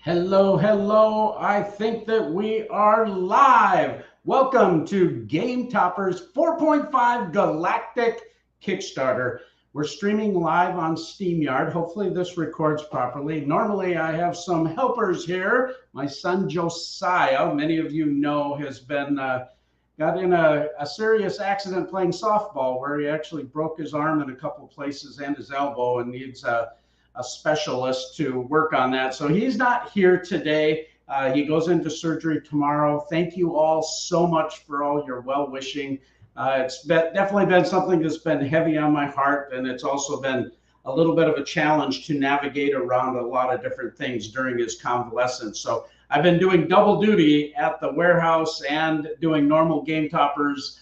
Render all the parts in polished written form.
Hello, hello. I think that we are live. Welcome to Game Toppers 4.5 Galactic Kickstarter. We're streaming live on StreamYard. Hopefully this records properly. Normally I have some helpers here. My son Josiah, many of you know, has been got in a serious accident playing softball where he actually broke his arm in a couple places and his elbow and needs a specialist to work on that. So he's not here today. He goes into surgery tomorrow. Thank you all so much for all your well-wishing. It's definitely been something that's been heavy on my heart, and it's also been a little bit of a challenge to navigate around a lot of different things during his convalescence. So I've been doing double duty at the warehouse and doing normal Game Toppers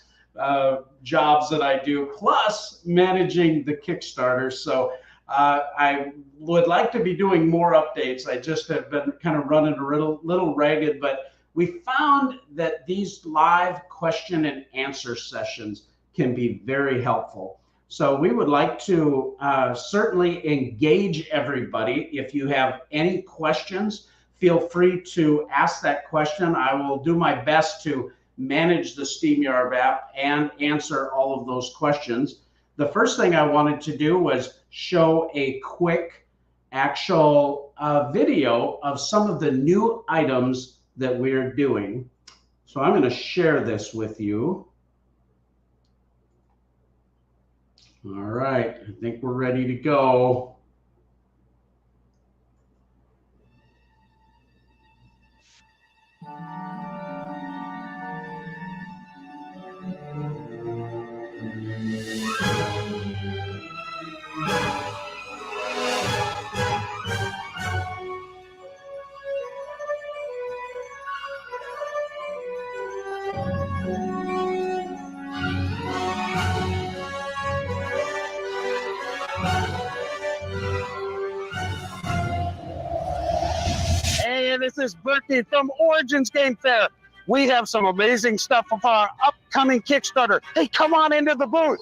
jobs that I do, plus managing the Kickstarter. So I would like to be doing more updates. I just have been kind of running a little ragged, but we found that these live question and answer sessions can be very helpful. So we would like to certainly engage everybody. If you have any questions, feel free to ask that question. I will do my best to manage the StreamYard app and answer all of those questions. The first thing I wanted to do was show a quick actual video of some of the new items that we're doing. So I'm going to share this with you. All right, I think we're ready to go. Hey, this is Bertie from Origins Game Fair. We have some amazing stuff for our upcoming Kickstarter. Hey, come on into the booth.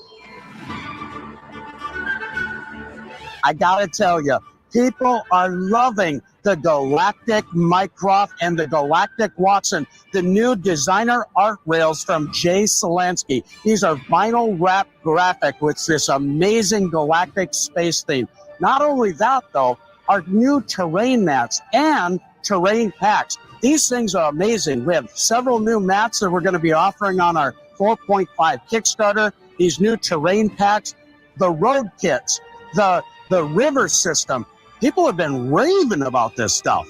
I gotta tell you, people are loving the Galactic Mycroft and the Galactic Watson, the new designer art rails from Jay Solansky. These are vinyl wrap graphic with this amazing galactic space theme. Not only that, though, our new terrain mats and terrain packs. These things are amazing. We have several new mats that we're going to be offering on our 4.5 Kickstarter. These new terrain packs, the road kits, the river system. People have been raving about this stuff.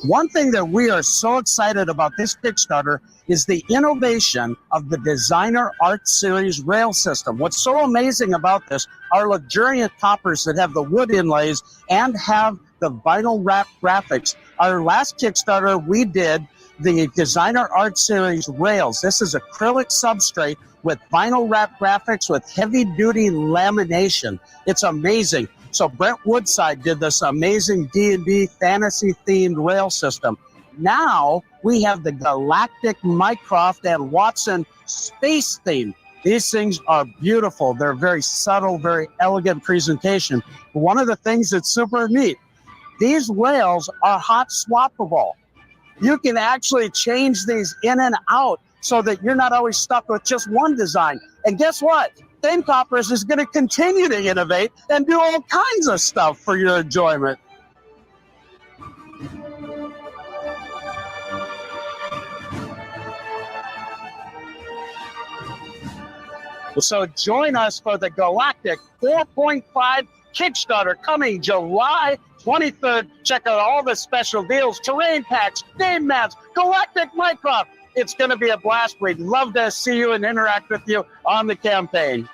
One thing that we are so excited about this Kickstarter is the innovation of the Designer Art Series rail system. What's so amazing about this are luxuriant toppers that have the wood inlays and have the vinyl wrap graphics. Our last Kickstarter, we did the Designer Art Series rails. This is acrylic substrate with vinyl wrap graphics with heavy duty lamination. It's amazing. So Brent Woodside did this amazing D&D fantasy themed rail system. Now we have the Galactic Mycroft and Watson space theme. These things are beautiful. They're very subtle, very elegant presentation. One of the things that's super neat, these rails are hot swappable. You can actually change these in and out so that you're not always stuck with just one design. And guess what? Game Toppers is going to continue to innovate and do all kinds of stuff for your enjoyment. So join us for the Galactic 4.5 Kickstarter coming July 23rd. Check out all the special deals, terrain packs, game mats, Galactic Mycroft. It's going to be a blast. We'd love to see you and interact with you on the campaign.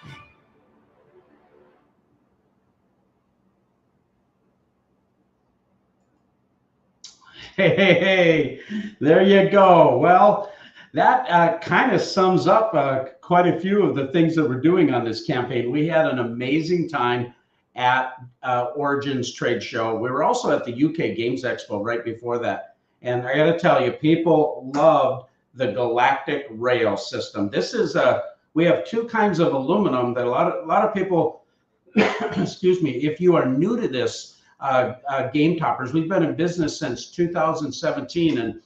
Hey, there you go. Well, that kind of sums up quite a few of the things that we're doing on this campaign. We had an amazing time at Origins Trade Show. We were also at the UK Games Expo right before that. And I got to tell you, people loved the Galactic rail system. This is we have two kinds of aluminum that a lot of people excuse me, if you are new to this, Game Toppers, we've been in business since 2017, and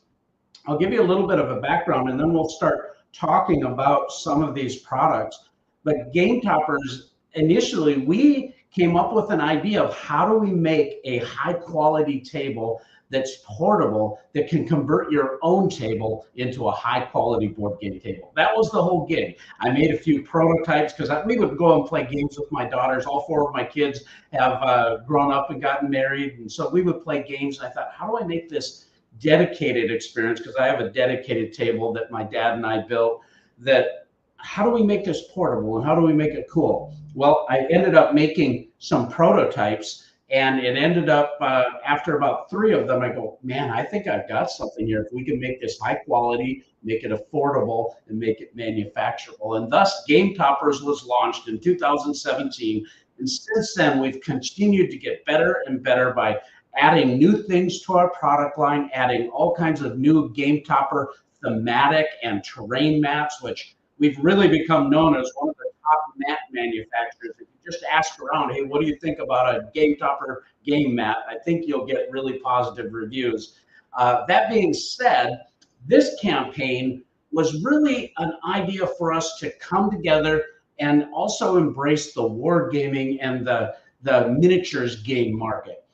I'll give you a little bit of a background, and then we'll start talking about some of these products. But Game Toppers, initially, we came up with an idea of how do we make a high quality table that's portable, that can convert your own table into a high quality board game table. That was the whole gig. I made a few prototypes because we would go and play games with my daughters. All four of my kids have grown up and gotten married. And so we would play games. And I thought, how do I make this dedicated experience? Because I have a dedicated table that my dad and I built. That how do we make this portable and how do we make it cool? Well, I ended up making some prototypes, and it ended up after about 3 of them, I go, man, I think I've got something here. If we can make this high quality, make it affordable, and make it manufacturable. And thus Game Toppers was launched in 2017. And since then, we've continued to get better and better by adding new things to our product line, adding all kinds of new Game Topper thematic and terrain mats, which we've really become known as one of the top mat manufacturers. If you just ask around, hey, what do you think about a Game Topper game mat? I think you'll get really positive reviews. That being said, this campaign was really an idea for us to come together and also embrace the wargaming and the miniatures game market.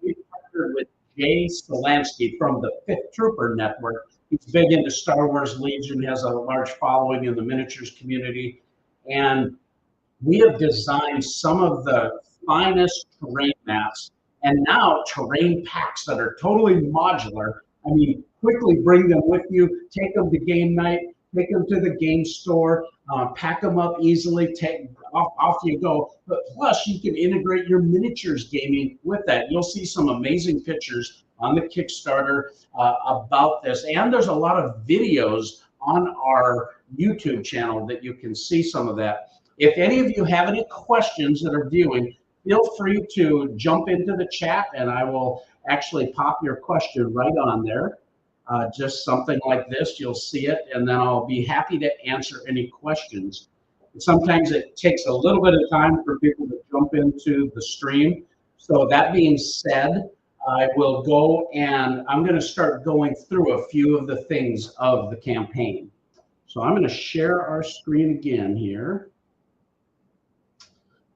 We partnered with Jay Solansky from the Fifth Trooper Network. He's big into Star Wars Legion, has a large following in the miniatures community. And we have designed some of the finest terrain maps and now terrain packs that are totally modular. I mean, quickly bring them with you, take them to game night, take them to the game store, pack them up easily, take off you go. But plus, you can integrate your miniatures gaming with that. You'll see some amazing pictures on the Kickstarter about this, and there's a lot of videos on our YouTube channel that you can see some of that. If any of you have any questions that are viewing, feel free to jump into the chat, and I will actually pop your question right on there. Just something like this, you'll see it, and then I'll be happy to answer any questions. Sometimes it takes a little bit of time for people to jump into the stream. So that being said, I will go and I'm going to start going through a few of the things of the campaign. So I'm going to share our screen again here.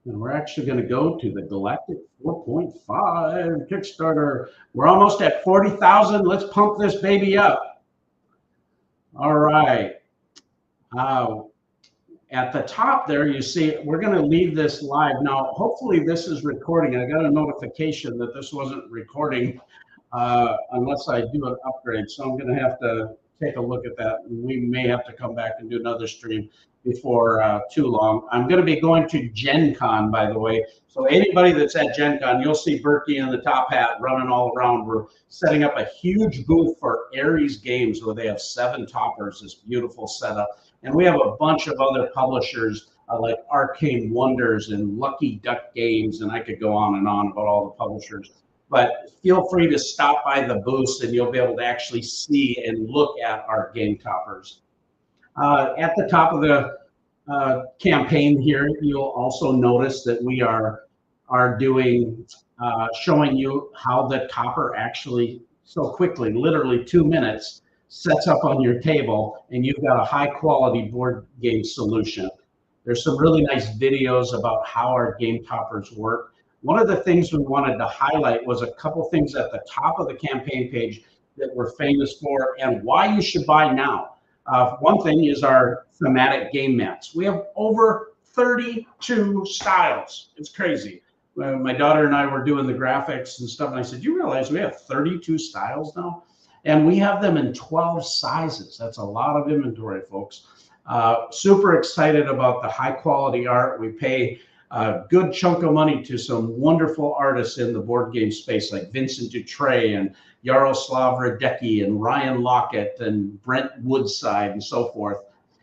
And we're actually going to go to the Galactic 4.5 Kickstarter. We're almost at 40,000. Let's pump this baby up. All right. At the top there, you see, we're going to leave this live. Now, hopefully this is recording. I got a notification that this wasn't recording unless I do an upgrade. So I'm going to have to take a look at that. We may have to come back and do another stream before too long. I'm going to be going to Gen Con, by the way. So anybody that's at Gen Con, you'll see Berkey in the top hat running all around. We're setting up a huge booth for Ares Games where they have 7 toppers, this beautiful setup. And we have a bunch of other publishers like Arcane Wonders and Lucky Duck Games, and I could go on and on about all the publishers. But feel free to stop by the booths and you'll be able to actually see and look at our game toppers. At the top of the campaign here, you'll also notice that we are doing, showing you how the topper actually so quickly, literally 2 minutes, sets up on your table and you've got a high quality board game solution. There's some really nice videos about how our game toppers work. One of the things we wanted to highlight was a couple things at the top of the campaign page that we're famous for and why you should buy now. One thing is our thematic game mats. We have over 32 styles. It's crazy. My daughter and I were doing the graphics and stuff, and I said, you realize we have 32 styles now? And we have them in 12 sizes. That's a lot of inventory, folks. Super excited about the high quality art. We pay a good chunk of money to some wonderful artists in the board game space like Vincent Dutray and Yaroslav Radecki and Ryan Lockett and Brent Woodside and so forth.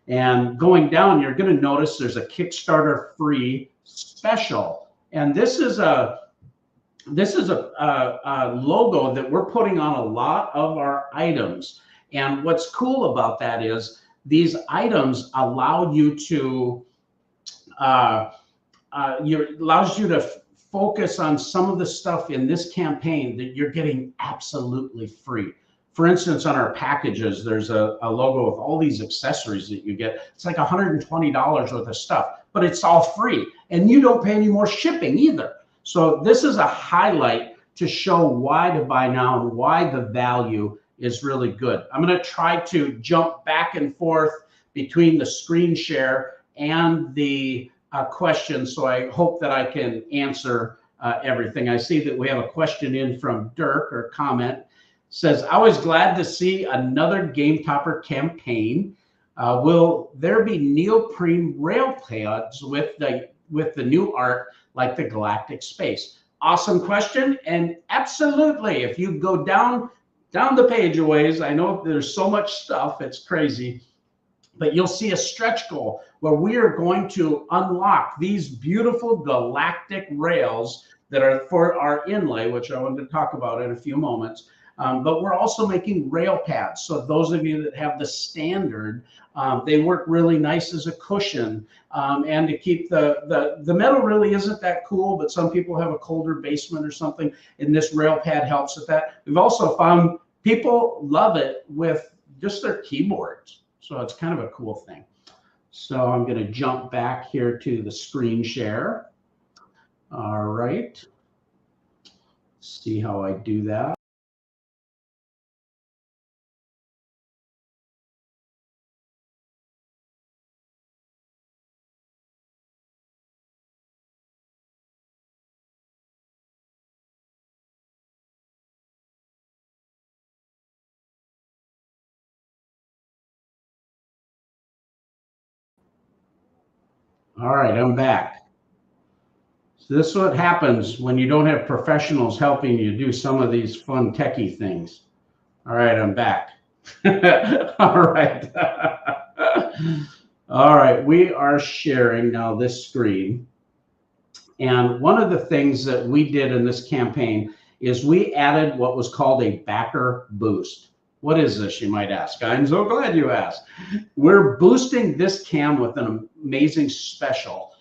And going down, you're going to notice there's a Kickstarter free special. And this is a logo that we're putting on a lot of our items. And what's cool about that is these items allow you to allows you to focus on some of the stuff in this campaign that you're getting absolutely free. For instance, on our packages, there's a logo with all these accessories that you get. It's like $120 worth of stuff, but it's all free, and you don't pay any more shipping either. So this is a highlight to show why to buy now and why the value is really good. I'm going to try to jump back and forth between the screen share and the questions, so I hope that I can answer everything. I see that we have a question in from Dirk, or comment. Says, I was glad to see another Game Topper campaign. Will there be neoprene rail pads with the new art like the Galactic Space? Awesome question, and absolutely. If you go down the page a ways, I know there's so much stuff, it's crazy, but you'll see a stretch goal where we are going to unlock these beautiful galactic rails that are for our inlay, which I wanted to talk about in a few moments. But we're also making rail pads. So those of you that have the standard, they work really nice as a cushion, and to keep the metal really isn't that cool, but some people have a colder basement or something, and this rail pad helps with that. We've also found people love it with just their keyboards. So it's kind of a cool thing. So I'm going to jump back here to the screen share. All right. See how I do that. All right, I'm back. So this is what happens when you don't have professionals helping you do some of these fun techie things. All right, I'm back. All right. All right, we are sharing now this screen. And one of the things that we did in this campaign is we added what was called a backer boost. What is this, you might ask? I'm so glad you asked. We're boosting this cam with an amazing special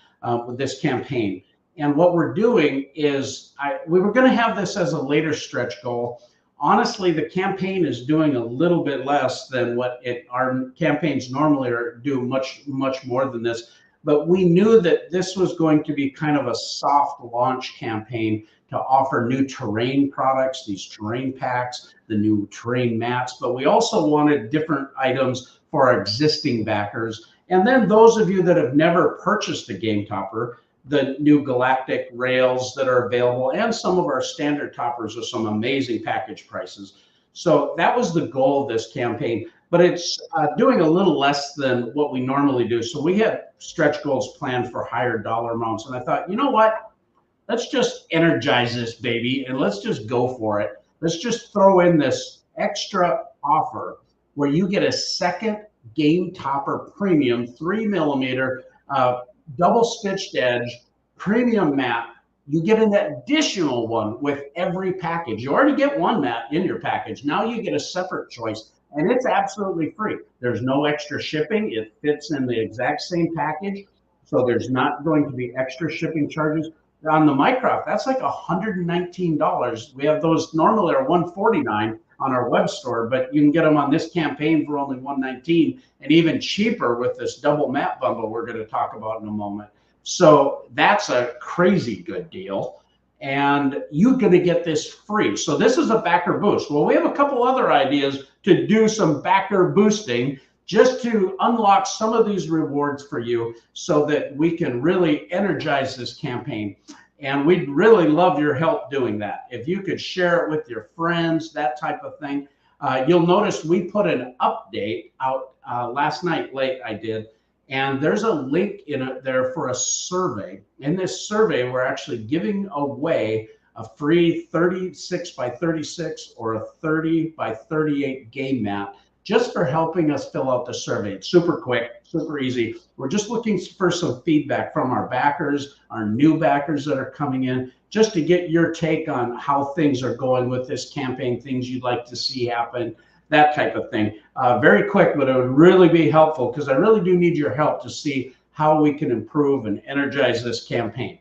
with this campaign. And what we're doing is, we were going to have this as a later stretch goal. Honestly, the campaign is doing a little bit less than what our campaigns normally do, much more than this. But we knew that this was going to be kind of a soft launch campaign to offer new terrain products, these terrain packs, the new terrain mats, but we also wanted different items for our existing backers. And then those of you that have never purchased a Game Topper, the new Galactic rails that are available, and some of our standard toppers with some amazing package prices. So that was the goal of this campaign, but it's doing a little less than what we normally do. So we had stretch goals planned for higher dollar amounts. And I thought, you know what? Let's just energize this baby and let's just go for it. Let's just throw in this extra offer where you get a second Game Topper Premium 3mm double stitched edge premium mat. You get an additional one with every package. You already get one mat in your package. Now you get a separate choice, and it's absolutely free. There's no extra shipping. It fits in the exact same package, so there's not going to be extra shipping charges. On the Mycroft, that's like $119. We have those normally are $149 on our web store, but you can get them on this campaign for only $119, and even cheaper with this double mat bundle we're going to talk about in a moment. So that's a crazy good deal, and you're going to get this free. So this is a backer boost. Well, we have a couple other ideas to do some backer boosting just to unlock some of these rewards for you so that we can really energize this campaign. And we'd really love your help doing that. If you could share it with your friends, that type of thing. You'll notice we put an update out last night late, I did, and there's a link in it there for a survey. In this survey, we're actually giving away a free 36 by 36 or a 30 by 38 game mat just for helping us fill out the survey. It's super quick, super easy. We're just looking for some feedback from our backers, our new backers that are coming in, just to get your take on how things are going with this campaign, things you'd like to see happen, that type of thing. Very quick, but it would really be helpful because I really do need your help to see how we can improve and energize this campaign.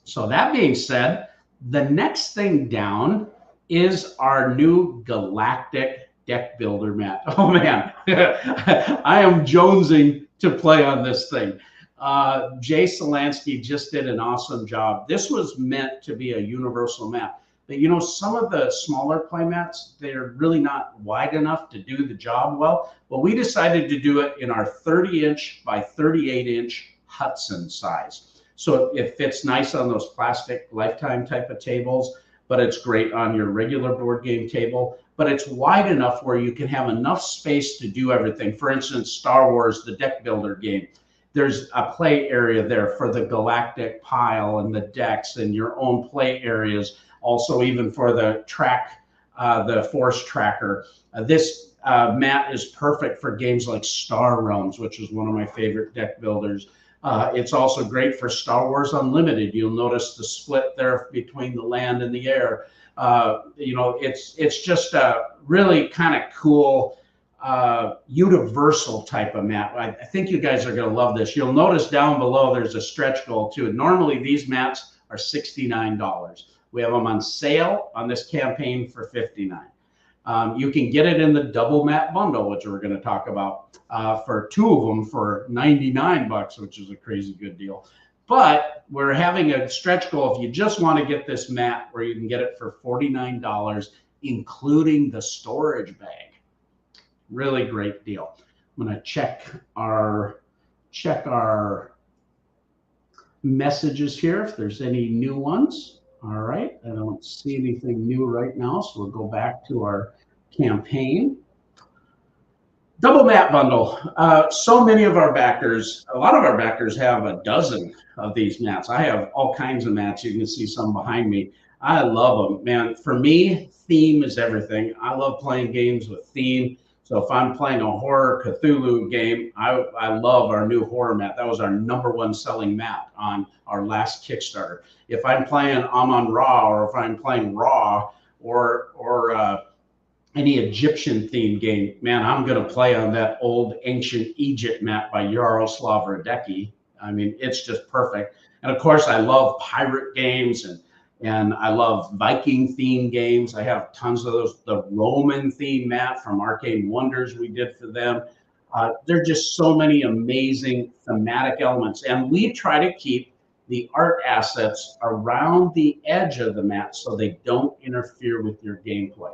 So that being said, the next thing down is our new Galactic deck builder mat. Oh man, I am jonesing to play on this thing. Jay Solansky just did an awesome job. This was meant to be a universal mat. But you know, some of the smaller play mats, they're really not wide enough to do the job well. But we decided to do it in our 30-inch by 38-inch Hudson size. So it fits nice on those plastic Lifetime type of tables, but it's great on your regular board game table. But it's wide enough where you can have enough space to do everything. For instance, Star Wars, the deck builder game. There's a play area there for the Galactic pile and the decks and your own play areas. Also, even for the track, the force tracker. This mat is perfect for games like Star Realms, which is one of my favorite deck builders. It's also great for Star Wars Unlimited. You'll notice the split there between the land and the air. You know, it's just a really kind of cool universal type of mat. I think you guys are going to love this. You'll notice down below there's a stretch goal too. Normally these mats are $69. We have them on sale on this campaign for $59. You can get it in the double mat bundle, which we're going to talk about, for two of them for $99, which is a crazy good deal. But we're having a stretch goal if you just want to get this mat, where you can get it for $49, including the storage bag. Really great deal. I'm going to check our messages here if there's any new ones. All right, I don't see anything new right now, so we'll go back to our campaign. Double mat bundle. So many of our backers, a lot of our backers have a dozen of these mats. I have all kinds of mats. You can see some behind me. I love them, man. For me, theme is everything. I love playing games with theme. So if I'm playing a horror Cthulhu game, I love our new horror mat. That was our #1 selling mat on our last Kickstarter. If I'm playing Amon-Ra, or if I'm playing Ra, or any Egyptian themed game, man, I'm going to play on that old ancient Egypt mat by Jaroslav Radecki. I mean, it's just perfect. And of course, I love pirate games, and I love Viking themed games. I have tons of those. The Roman theme mat from Arcane Wonders we did for them. There are just so many amazing thematic elements. And we try to keep the art assets around the edge of the mat so they don't interfere with your gameplay.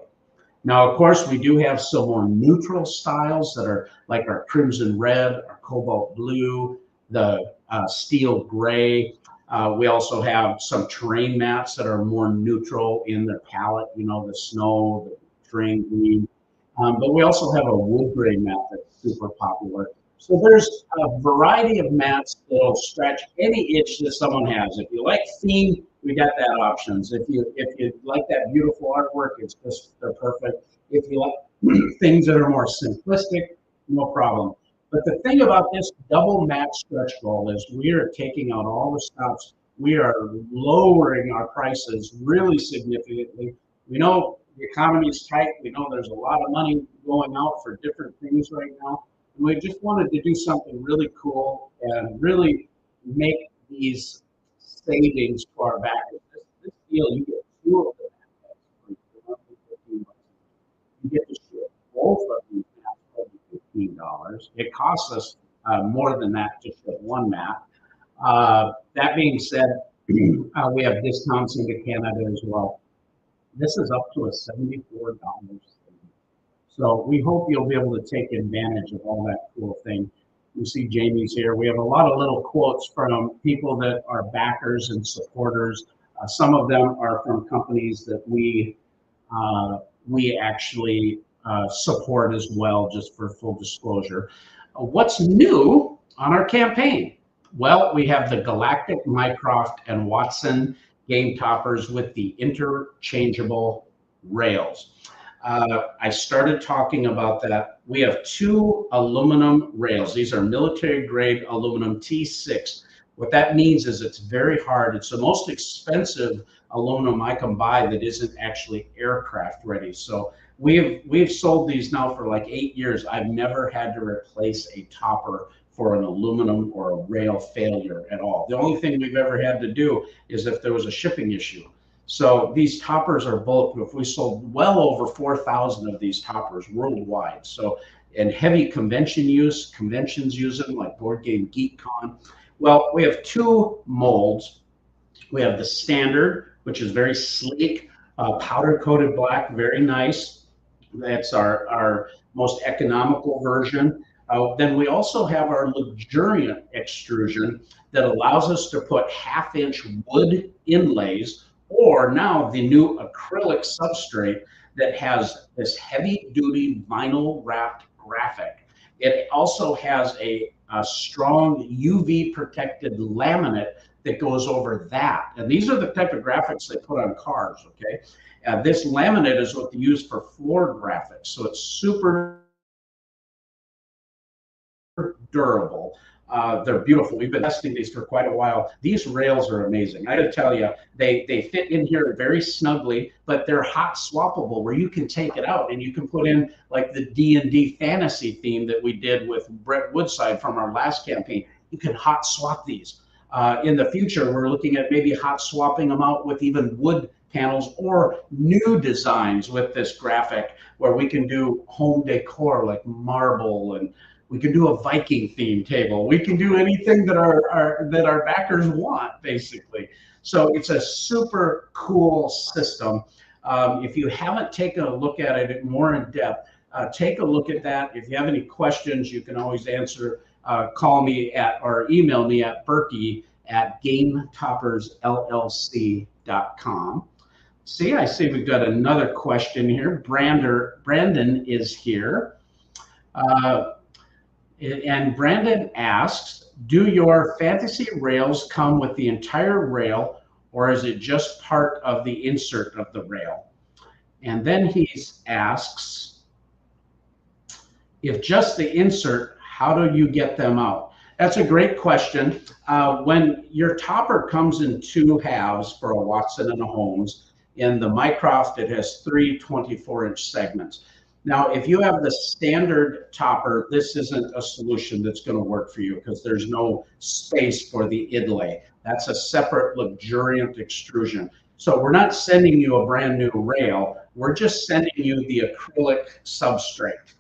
Now, of course, we do have some more neutral styles that are like our crimson red, our cobalt blue, the steel gray. We also have some terrain mats that are more neutral in their palette, you know, the snow, the terrain green. But we also have a wood gray mat that's super popular. So there's a variety of mats that'll stretch any itch that someone has. If you like theme, we got that options. If you like that beautiful artwork, they're perfect. If you like things that are more simplistic, no problem. But the thing about this double mat stretch goal is we are taking out all the stops. We are lowering our prices really significantly. We know the economy is tight. We know there's a lot of money going out for different things right now. And we just wanted to do something really cool and really make these savings to our backers. This deal, you get two of them. You get to ship both of these mats for $15. It costs us more than that to ship one mat. That being said, we have discounts into Canada as well. This is up to a $74. So we hope you'll be able to take advantage of all that cool thing. You see Jamie's here. We have a lot of little quotes from people that are backers and supporters. Some of them are from companies that we actually support as well, just for full disclosure. What's new on our campaign? Well, we have the Galactic Mycroft and Watson game toppers with the interchangeable rails. I started talking about that. We have two aluminum rails. These are military grade aluminum T6. What that means is it's very hard. It's the most expensive aluminum I can buy that isn't actually aircraft ready. So we've sold these now for like 8 years. I've never had to replace a topper for an aluminum or a rail failure at all. The only thing we've ever had to do is if there was a shipping issue. So these toppers are bulletproof. We sold well over 4,000 of these toppers worldwide. So, and heavy conventions use them, like Board Game Geek Con. Well, we have two molds. We have the standard, which is very sleek, powder coated black, very nice. That's our most economical version. Then we also have our luxuriant extrusion that allows us to put 1/2-inch wood inlays, or now the new acrylic substrate that has this heavy duty vinyl wrapped graphic. It also has a strong UV protected laminate that goes over that. And these are the type of graphics they put on cars, okay? This laminate is what they use for floor graphics. So it's super durable. They're beautiful. We've been testing these for quite a while. These rails are amazing. I gotta tell you, they fit in here very snugly, but they're hot swappable where you can take it out and you can put in like the D&D fantasy theme that we did with Brett Woodside from our last campaign. You can hot swap these. In the future, we're looking at maybe hot swapping them out with even wood panels or new designs with this graphic where we can do home decor like marble, and we can do a Viking theme table. We can do anything that our backers want, basically. So it's a super cool system. If you haven't taken a look at it more in depth, take a look at that. If you have any questions, you can always call me or email me at berkey@gametoppersllc.com. I see we've got another question here. Brandon is here. And Brandon asks, do your fantasy rails come with the entire rail, or is it just part of the insert of the rail? And then he asks, if just the insert, how do you get them out? That's a great question. When your topper comes in two halves for a Watson and a Holmes, in the Mycroft, it has 3 24-inch segments. Now, if you have the standard topper, this isn't a solution that's going to work for you because there's no space for the inlay. That's a separate luxuriant extrusion. So we're not sending you a brand new rail. We're just sending you the acrylic substrate.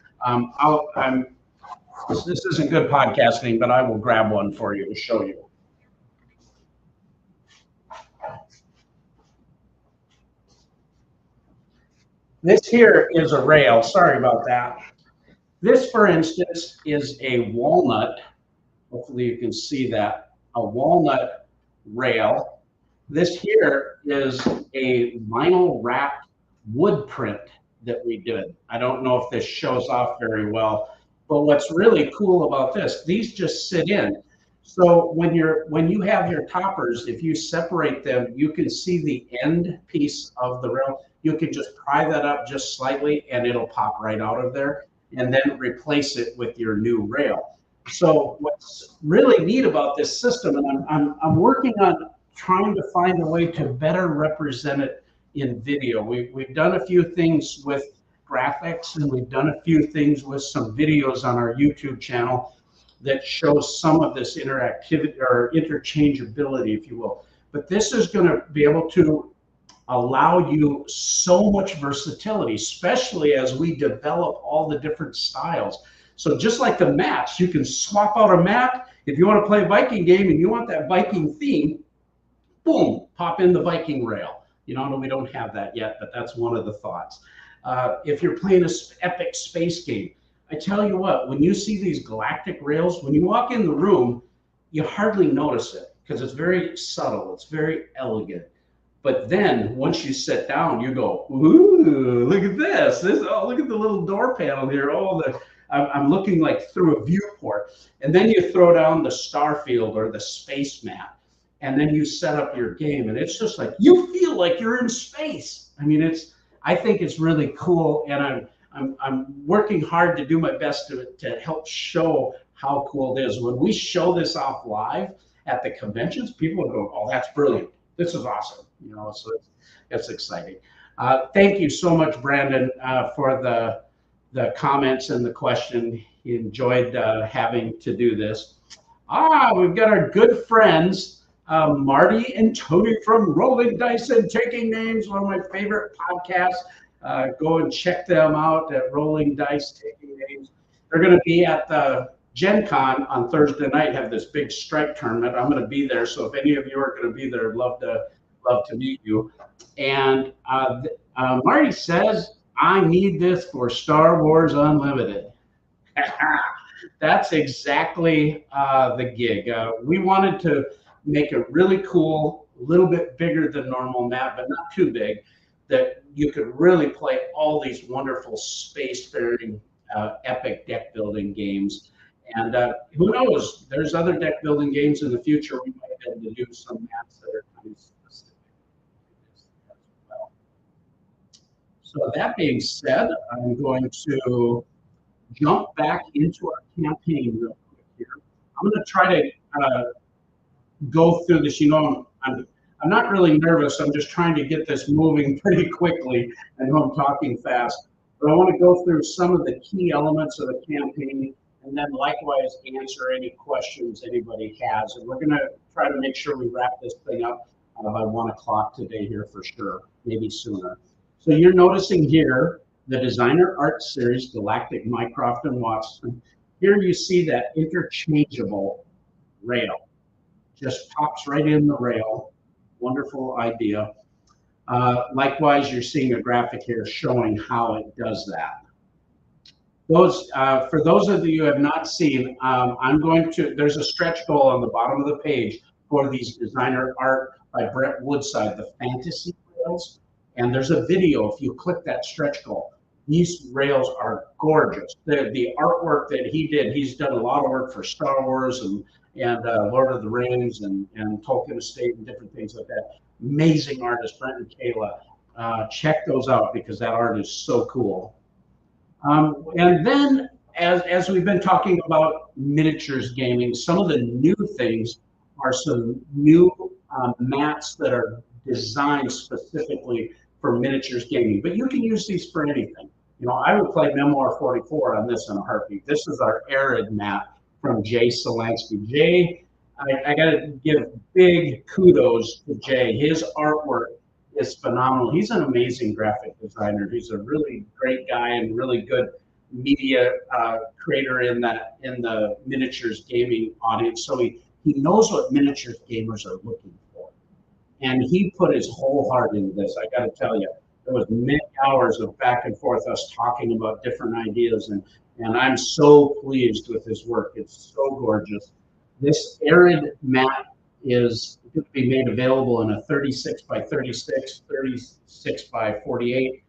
This isn't good podcasting, but I will grab one for you to show you. This here is a rail. Sorry about that. This, for instance, is a walnut. Hopefully you can see that. A walnut rail. This here is a vinyl wrapped wood print that we did. I don't know if this shows off very well, but what's really cool about this, these just sit in. So when you have your toppers, if you separate them, you can see the end piece of the rail. You can just pry that up just slightly and it'll pop right out of there, and then replace it with your new rail. So what's really neat about this system, and I'm working on trying to find a way to better represent it in video. We've done a few things with graphics, and we've done a few things with some videos on our YouTube channel that shows some of this interactivity or interchangeability, if you will. But this is going to be able to allow you so much versatility, especially as we develop all the different styles. So just like the maps, you can swap out a map. If you want to play a Viking game and you want that Viking theme, boom, pop in the Viking rail. You know, we don't have that yet, but that's one of the thoughts. If you're playing an epic space game, I tell you what, when you see these galactic rails, when you walk in the room, you hardly notice it because it's very subtle, it's very elegant. But then once you sit down, you go, ooh, look at this. Oh, look at the little door panel here. Oh, I'm looking like through a viewport. And then you throw down the star field or the space map, and then you set up your game, and it's just like you feel like you're in space. I mean, I think it's really cool, and I'm working hard to do my best to help show how cool it is. When we show this off live at the conventions, people will go, "Oh, that's brilliant! This is awesome!" You know, so it's exciting. Thank you so much, Brandon, for the comments and the question. He enjoyed having to do this. We've got our good friends, Marty and Tony from Rolling Dice and Taking Names, one of my favorite podcasts. Go and check them out at Rolling Dice Taking Names. They're going to be at the Gen Con on Thursday night, have this big strike tournament. I'm going to be there, so if any of you are going to be there, I'd love to meet you. And Marty says, I need this for Star Wars Unlimited. That's exactly the gig. We wanted to make it really cool, a little bit bigger than normal map, but not too big, that you could really play all these wonderful spacefaring, epic deck building games. And who knows, there's other deck building games in the future. We might be able to do some maps that are kind of specific as well. So that being said, I'm going to jump back into our campaign real quick here. I'm going to try to go through this. You know, I'm not really nervous. I'm just trying to get this moving pretty quickly. I know I'm talking fast, but I want to go through some of the key elements of the campaign, and then likewise answer any questions anybody has. And we're going to try to make sure we wrap this thing up by 1 o'clock today here for sure, maybe sooner. So you're noticing here the Designer Art Series, Galactic, Mycroft, and Watson. Here you see that interchangeable rail. Just pops right in the rail. Wonderful idea. Likewise, you're seeing a graphic here showing how it does that. For those of you who have not seen, there's a stretch goal on the bottom of the page for these Designer Art by Brett Woodside, the fantasy rails. And there's a video, if you click that stretch goal. These rails are gorgeous. The artwork that he did, he's done a lot of work for Star Wars and Lord of the Rings and Tolkien Estate and different things like that. Amazing artist, Brent and Kayla. Check those out because that art is so cool. And then, as we've been talking about miniatures gaming, some of the new things are some new mats that are designed specifically for miniatures gaming, but you can use these for anything. You know, I would play Memoir 44 on this in a heartbeat. This is our Arid mat from Jay Solansky. Jay, I got to give big kudos to Jay. His artwork is phenomenal. He's an amazing graphic designer. He's a really great guy and really good media creator in the miniatures gaming audience. So he knows what miniatures gamers are looking for. And he put his whole heart into this. I got to tell you, there was many hours of back and forth, us talking about different ideas, and I'm so pleased with his work. It's so gorgeous. This Arid mat is going to be made available in a 36 by 36, 36 by 48,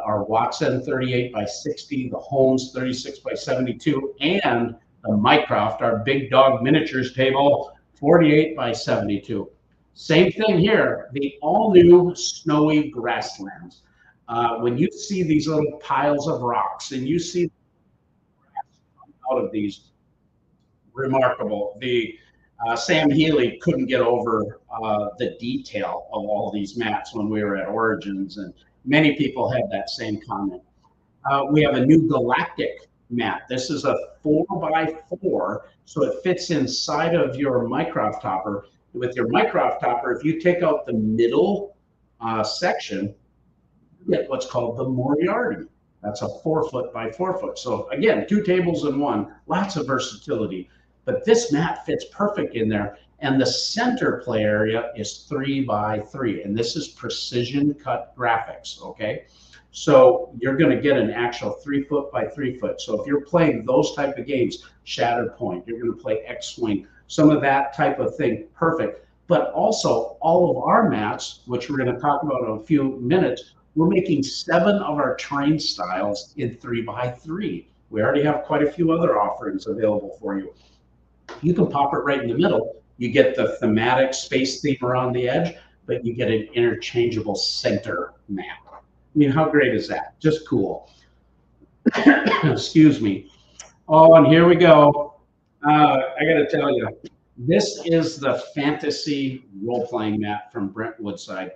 our Watson 38 by 60, the Holmes 36 by 72, and the Mycroft, our big dog miniatures table, 48 by 72. Same thing here, the all-new snowy grasslands. When you see these little piles of rocks and you see grass come out of these, remarkable. Sam Healy couldn't get over the detail of all these mats when we were at Origins, and many people had that same comment. We have a new Galactic mat. This is a 4x4, so it fits inside of your Mycroft topper. With your Mycroft topper, if you take out the middle section, you get what's called the Moriarty. That's a 4 foot by 4 foot. So again, 2 tables in one, lots of versatility. But this mat fits perfect in there. And the center play area is 3 by 3. And this is precision cut graphics, okay? So you're gonna get an actual 3 foot by 3 foot. So if you're playing those type of games, Shattered Point, you're gonna play X-Wing, some of that type of thing, perfect. But also all of our mats, which we're gonna talk about in a few minutes, we're making 7 of our terrain styles in 3 by 3. We already have quite a few other offerings available for you. You can pop it right in the middle. You get the thematic space theme around the edge, but you get an interchangeable center map. I mean, how great is that? Just cool. Excuse me. Oh, and here we go. I got to tell you, this is the fantasy role-playing mat from Brent Woodside.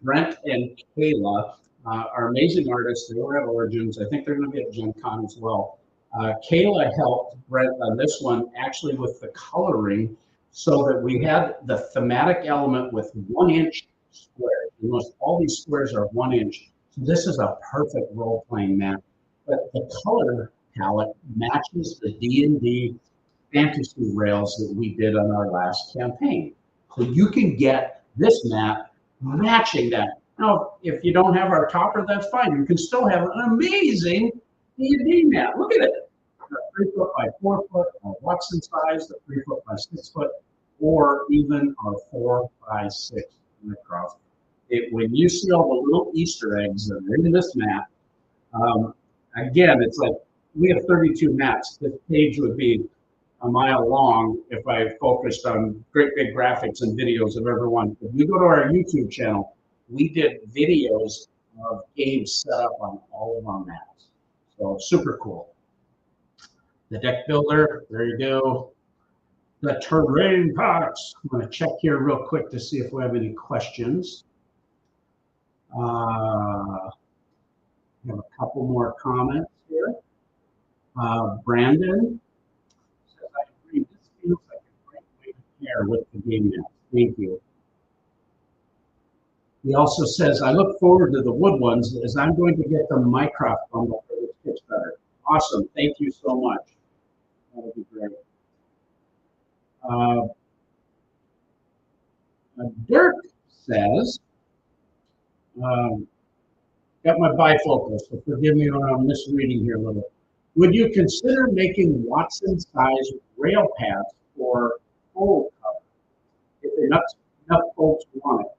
Brent and Kayla are amazing artists. They were at Origins. I think they're going to be at Gen Con as well. Kayla helped Brent on this one actually with the coloring so that we had the thematic element with 1 inch squares. Almost all these squares are 1 inch. So this is a perfect role-playing map. But the color palette matches the D&D fantasy rails that we did on our last campaign. So you can get this map matching that. Now, if you don't have our topper, that's fine. You can still have an amazing D&D map. Look at it. 3 foot by 4 foot, our Watson size, the 3 foot by 6 foot, or even our 4 by 6 across. When you see all the little Easter eggs that are in this map, again, it's like we have 32 maps. This page would be a mile long if I focused on great big graphics and videos of everyone. If you go to our YouTube channel, we did videos of games set up on all of our maps. So super cool. The deck builder, there you go. The terrain packs. I'm going to check here real quick to see if we have any questions. I have a couple more comments here. Brandon says, I agree, this feels like a great way to pair with the game map. Thank you. He also says, I look forward to the wood ones as I'm going to get the Minecraft bundle for this Kickstarter. Awesome. Thank you so much. That'll be great. Dirk says, got my bifocal, so forgive me when I'm misreading here a little. Would you consider making Watson-size rail paths for full cover if enough folks want it?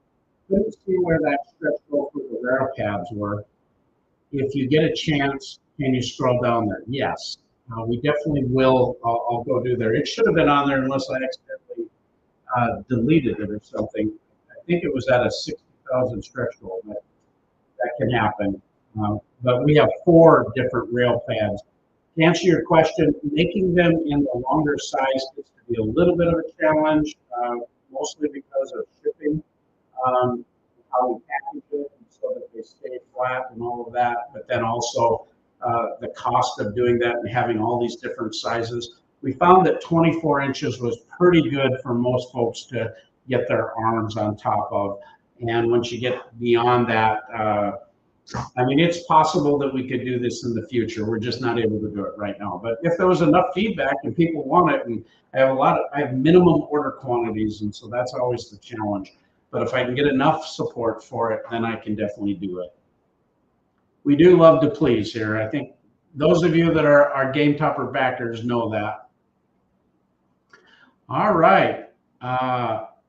Couldn't see where that stretch goal for the rail paths were. If you get a chance, can you scroll down there? Yes. We definitely will. I'll go do there. It should have been on there unless I accidentally deleted it or something. I think it was at a 60,000 stretch goal, but that can happen. But we have 4 different rail pads. To answer your question, making them in the longer size gets to be a little bit of a challenge, mostly because of shipping, how we package it, and so that they stay flat and all of that. But then also the cost of doing that and having all these different sizes. We found that 24 inches was pretty good for most folks to get their arms on top of. And once you get beyond that, I mean, it's possible that we could do this in the future. We're just not able to do it right now. But if there was enough feedback and people want it, and I have minimum order quantities, and so that's always the challenge. But if I can get enough support for it, then I can definitely do it. We do love to please here. I think those of you that are our Game Topper backers know that. All right.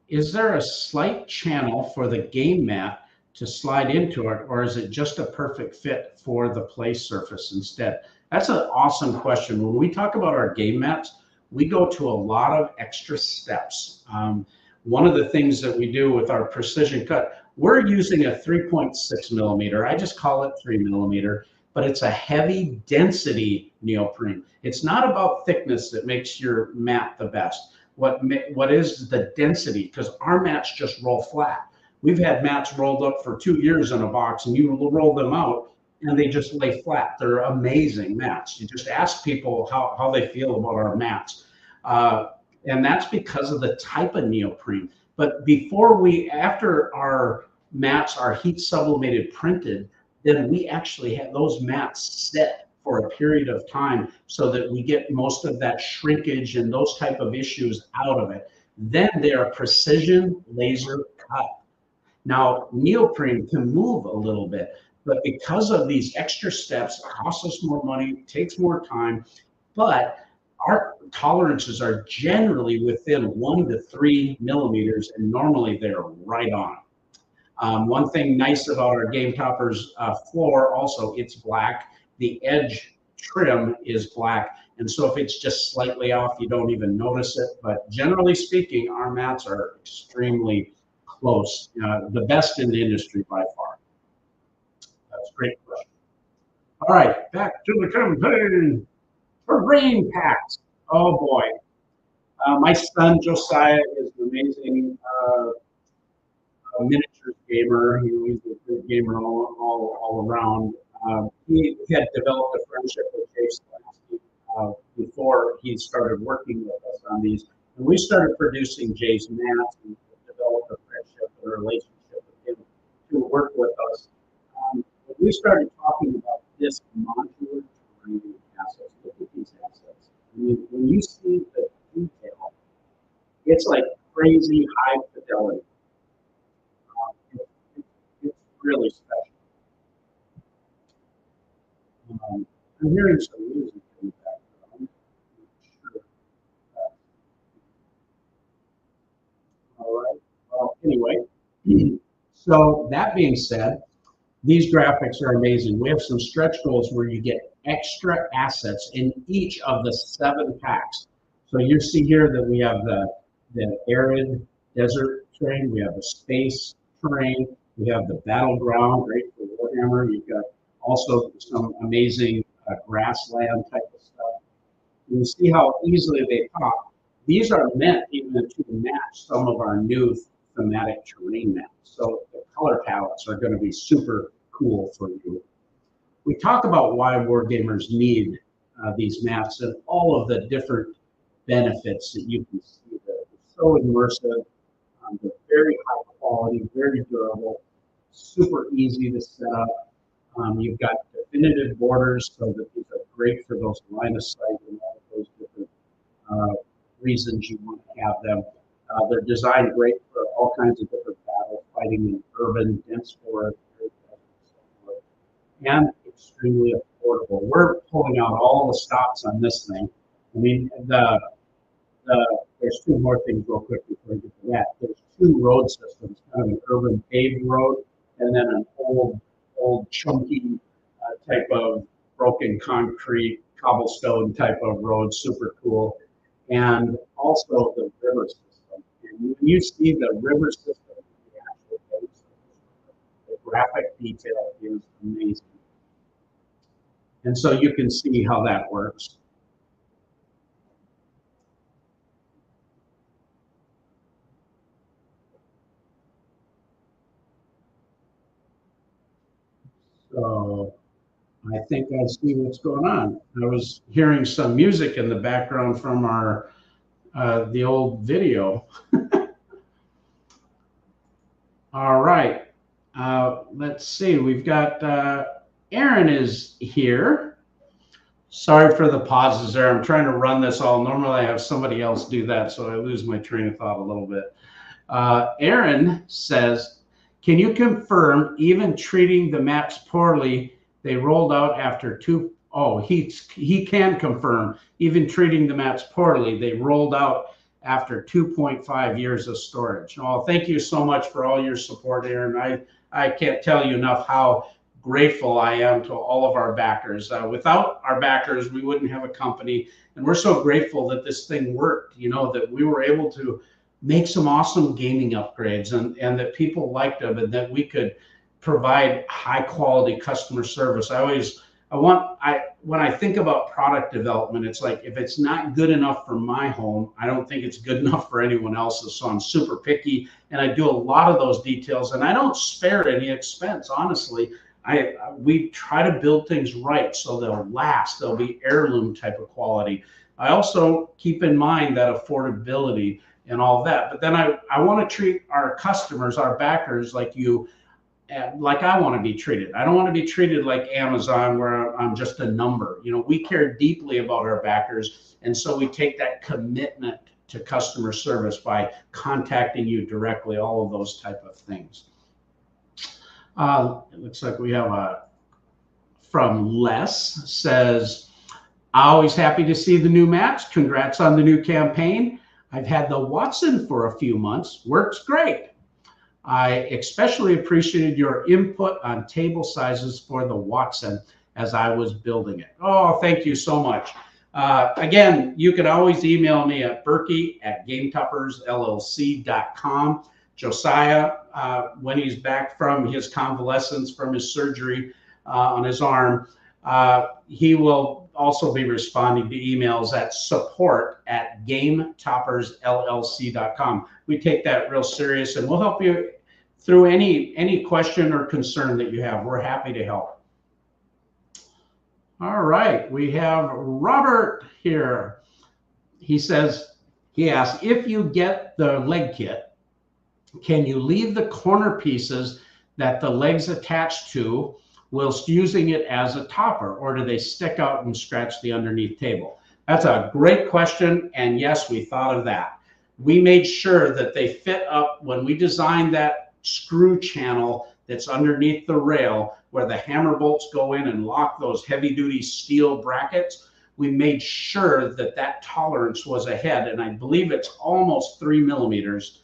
Is there a slight channel for the game mat to slide into it, or is it just a perfect fit for the play surface instead? That's an awesome question. When we talk about our game mats, we go to a lot of extra steps. One of the things that we do with our precision cut, we're using a 3.6 millimeter. I just call it 3 millimeter, but it's a heavy density neoprene. It's not about thickness that makes your mat the best. What is the density? Because our mats just roll flat. We've had mats rolled up for 2 years in a box, and you roll them out and they just lay flat. They're amazing mats. You just ask people how they feel about our mats. And that's because of the type of neoprene. But after our mats are heat sublimated printed, then we actually have those mats set for a period of time so that we get most of that shrinkage and those type of issues out of it. Then they are precision laser cut. Now, neoprene can move a little bit, but because of these extra steps, it costs us more money, takes more time, but our tolerances are generally within 1 to 3 millimeters, and normally they're right on. One thing nice about our Game Toppers floor, also, it's black. The edge trim is black, and so if it's just slightly off, you don't even notice it. But generally speaking, our mats are extremely close, the best in the industry by far. That's a great question. All right, back to the campaign. Terrain packs. Oh boy. My son Josiah is an amazing miniatures gamer. He's a good gamer all around. He had developed a friendship with Chase Lasky, before he started working with us on these. And we started producing Jay's mats and developed a friendship and a relationship with him to work with us. We started talking about this modular terrain assets. Look at these assets. I mean, when you see the detail, it's like crazy high fidelity. It's really special. I'm hearing some music in the background. Sure. All right. Well, anyway, so that being said, these graphics are amazing. We have some stretch goals where you get extra assets in each of the 7 packs. So you see here that we have the arid desert terrain, we have the space terrain, we have the battleground, great for Warhammer. You've got also some amazing grassland type of stuff. You see how easily they pop. These are meant even to match some of our new thematic terrain maps. So the color palettes are going to be super cool for you. We talk about why wargamers need these maps and all of the different benefits that you can see. They're so immersive, they're very high quality, very durable, super easy to set up. You've got definitive borders, so that these are great for those line of sight and all of those different reasons you want to have them. They're designed great for all kinds of different battles, fighting in urban, dense forest, and extremely affordable. We're pulling out all the stops on this thing. I mean, there's 2 more things real quick before we get to that. There's 2 road systems, kind of an urban paved road, and then an old chunky type of broken concrete, cobblestone type of road, super cool. And also the river system. And when you see the river system, the actual road system, the graphic detail is amazing. And so you can see how that works. So I think I see what's going on. I was hearing some music in the background from our the old video. All right. Let's see. We've got Aaron is here. Sorry for the pauses there. I'm trying to run this all. Normally I have somebody else do that, so I lose my train of thought a little bit. Aaron says, can you confirm even treating the maps poorly, they rolled out after 2? Oh, he can confirm even treating the maps poorly, they rolled out after 2.5 years of storage. Oh, thank you so much for all your support, Aaron. I can't tell you enough how grateful I am to all of our backers. Without our backers, we wouldn't have a company. And we're so grateful that this thing worked, you know, that we were able to make some awesome gaming upgrades and that people liked them and that we could provide high quality customer service. When I think about product development, it's like, if it's not good enough for my home, I don't think it's good enough for anyone else's. So I'm super picky and I do a lot of those details and I don't spare any expense, honestly. We try to build things right so they'll last. They'll be heirloom type of quality. I also keep in mind that affordability and all that. But then I want to treat our customers, our backers, like I want to be treated. I don't want to be treated like Amazon, where I'm just a number. You know, we care deeply about our backers, and so we take that commitment to customer service by contacting you directly. All of those type of things. It looks like we have from Les says, always happy to see the new maps. Congrats on the new campaign. I've had the Watson for a few months. Works great. I especially appreciated your input on table sizes for the Watson as I was building it. Oh, thank you so much. Again, you can always email me at berkey@gametoppersllc.com. Josiah, when he's back from his convalescence from his surgery on his arm, he will also be responding to emails at support@gametoppersllc.com. We take that real serious and we'll help you through any question or concern that you have. We're happy to help. All right, we have Robert here. He asks, if you get the leg kit, can you leave the corner pieces that the legs attach to whilst using it as a topper, or do they stick out and scratch the underneath table? That's a great question, and yes, we thought of that. We made sure that they fit up when we designed that screw channel that's underneath the rail where the hammer bolts go in and lock those heavy duty steel brackets. We made sure that that tolerance was ahead, and I believe it's almost 3 millimeters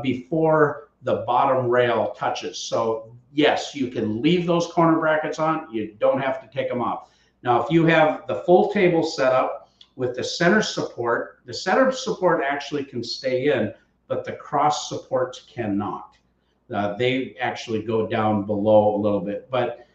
before the bottom rail touches. So yes, you can leave those corner brackets on. You don't have to take them off. Now, if you have the full table set up with the center support actually can stay in, but the cross supports cannot. They actually go down below a little bit, but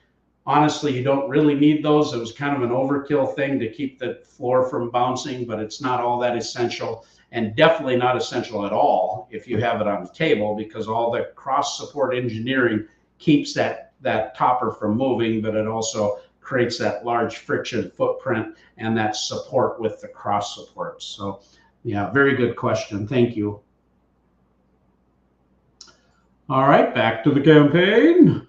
honestly, you don't really need those. It was kind of an overkill thing to keep the floor from bouncing, but it's not all that essential, and definitely not essential at all if you have it on the table, because all the cross support engineering keeps that topper from moving, but it also creates that large friction footprint and that support with the cross supports. So yeah, very good question. Thank you. All right, back to the campaign.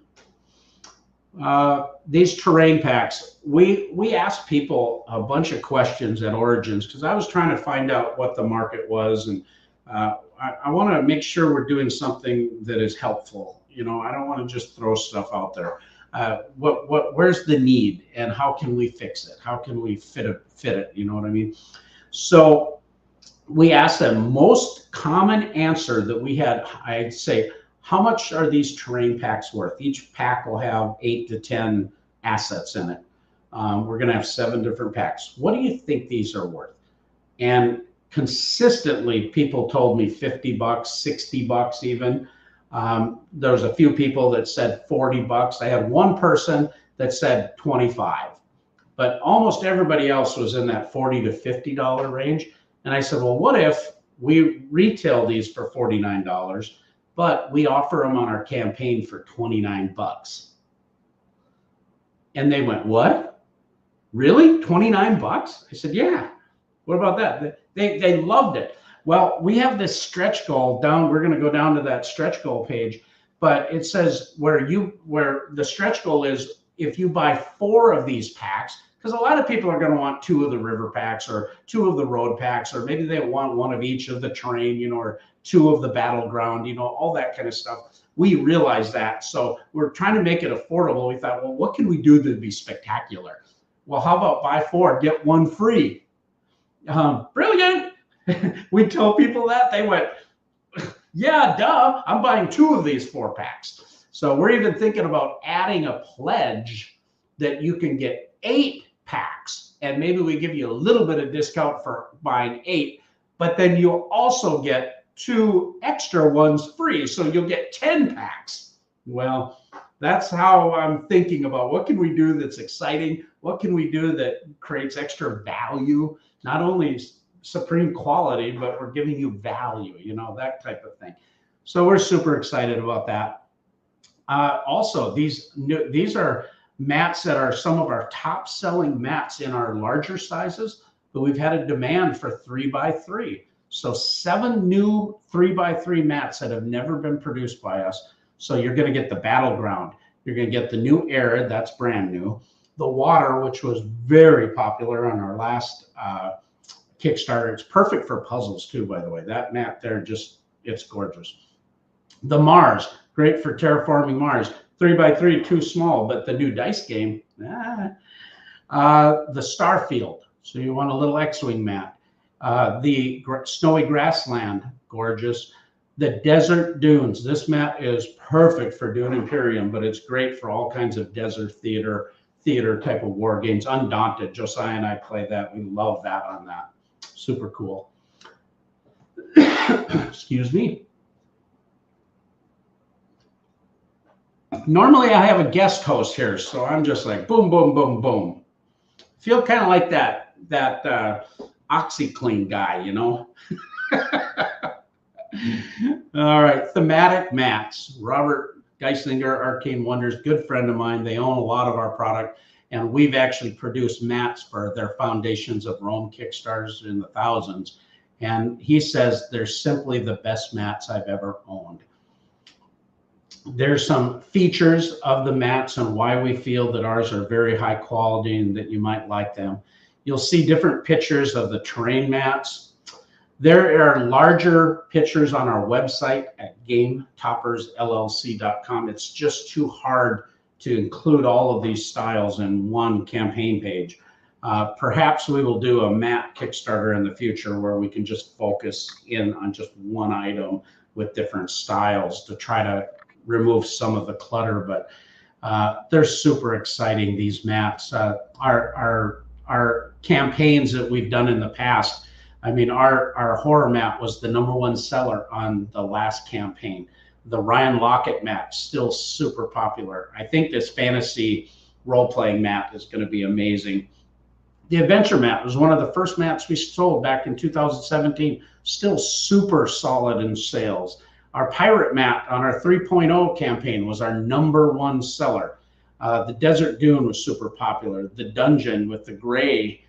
These terrain packs, we asked people a bunch of questions at Origins because I was trying to find out what the market was, and I want to make sure we're doing something that is helpful. You know, I don't want to just throw stuff out there. Where's the need, and how can we fix it? How can we fit it? You know what I mean? So we asked them, most common answer that we had, I'd say, how much are these terrain packs worth? Each pack will have 8 to 10 assets in it. We're going to have 7 different packs. What do you think these are worth? And consistently, people told me 50 bucks, 60 bucks even. There was a few people that said 40 bucks. I had one person that said 25, but almost everybody else was in that $40 to $50 range. And I said, well, what if we retail these for $49? But we offer them on our campaign for 29 bucks. And they went, what? Really? 29 bucks? I said, yeah. What about that? They loved it. Well, we have this stretch goal down. We're going to go down to that stretch goal page, but it says where the stretch goal is, if you buy 4 of these packs, because a lot of people are going to want 2 of the river packs or 2 of the road packs, or maybe they want 1 of each of the terrain, you know, or 2 of the battleground, you know, all that kind of stuff. We realize that. So we're trying to make it affordable. We thought, well, what can we do to be spectacular? Well, how about buy 4, get 1 free? Brilliant. We told people that, they went, yeah, duh, I'm buying 2 of these 4 packs. So we're even thinking about adding a pledge that you can get 8 packs, and maybe we give you a little bit of discount for buying 8, but then you'll also get 2 extra ones free, so you'll get 10 packs. Well, that's how I'm thinking about what can we do that's exciting, what can we do that creates extra value, not only supreme quality, but we're giving you value, you know, that type of thing. So we're super excited about that. Also, these are mats that are some of our top selling mats in our larger sizes, but we've had a demand for 3x3. So 7 new 3x3 mats that have never been produced by us. So you're going to get the battleground. You're going to get the new arid, that's brand new. The water, which was very popular on our last Kickstarter. It's perfect for puzzles too, by the way. That mat there, it's gorgeous. The Mars, great for terraforming Mars. 3x3, too small, but the new dice game. The Starfield, so you want a little X-Wing mat. The Snowy Grassland, gorgeous. The Desert Dunes, this mat is perfect for doing Imperium, but it's great for all kinds of desert theater type of war games. Undaunted, Josiah and I play that. We love that on that. Super cool. Excuse me. Normally I have a guest host here, so I'm just like boom, boom, boom, boom. Feel kind of like that OxyClean guy, you know. All right, thematic mats. Robert Geislinger, Arcane Wonders, good friend of mine. They own a lot of our product, And we've actually produced mats for their Foundations of Rome Kickstarters in the thousands. And he says they're simply the best mats I've ever owned. There's some features of the mats and why we feel that ours are very high quality and that you might like them. You'll see different pictures of the terrain mats. There are larger pictures on our website at gametoppersllc.com. It's just too hard to include all of these styles in one campaign page. Perhaps we will do a mat Kickstarter in the future where we can just focus in on just one item with different styles to try to remove some of the clutter, but they're super exciting, these mats. Our campaigns that we've done in the past, I mean, our horror mat was the #1 seller on the last campaign. The Ryan Lockett mat, still super popular. I think this fantasy role-playing mat is going to be amazing. The adventure mat was one of the first mats we sold back in 2017, still super solid in sales. Our pirate mat on our 3.0 campaign was our #1 seller. The Desert Dune was super popular. The dungeon with the gray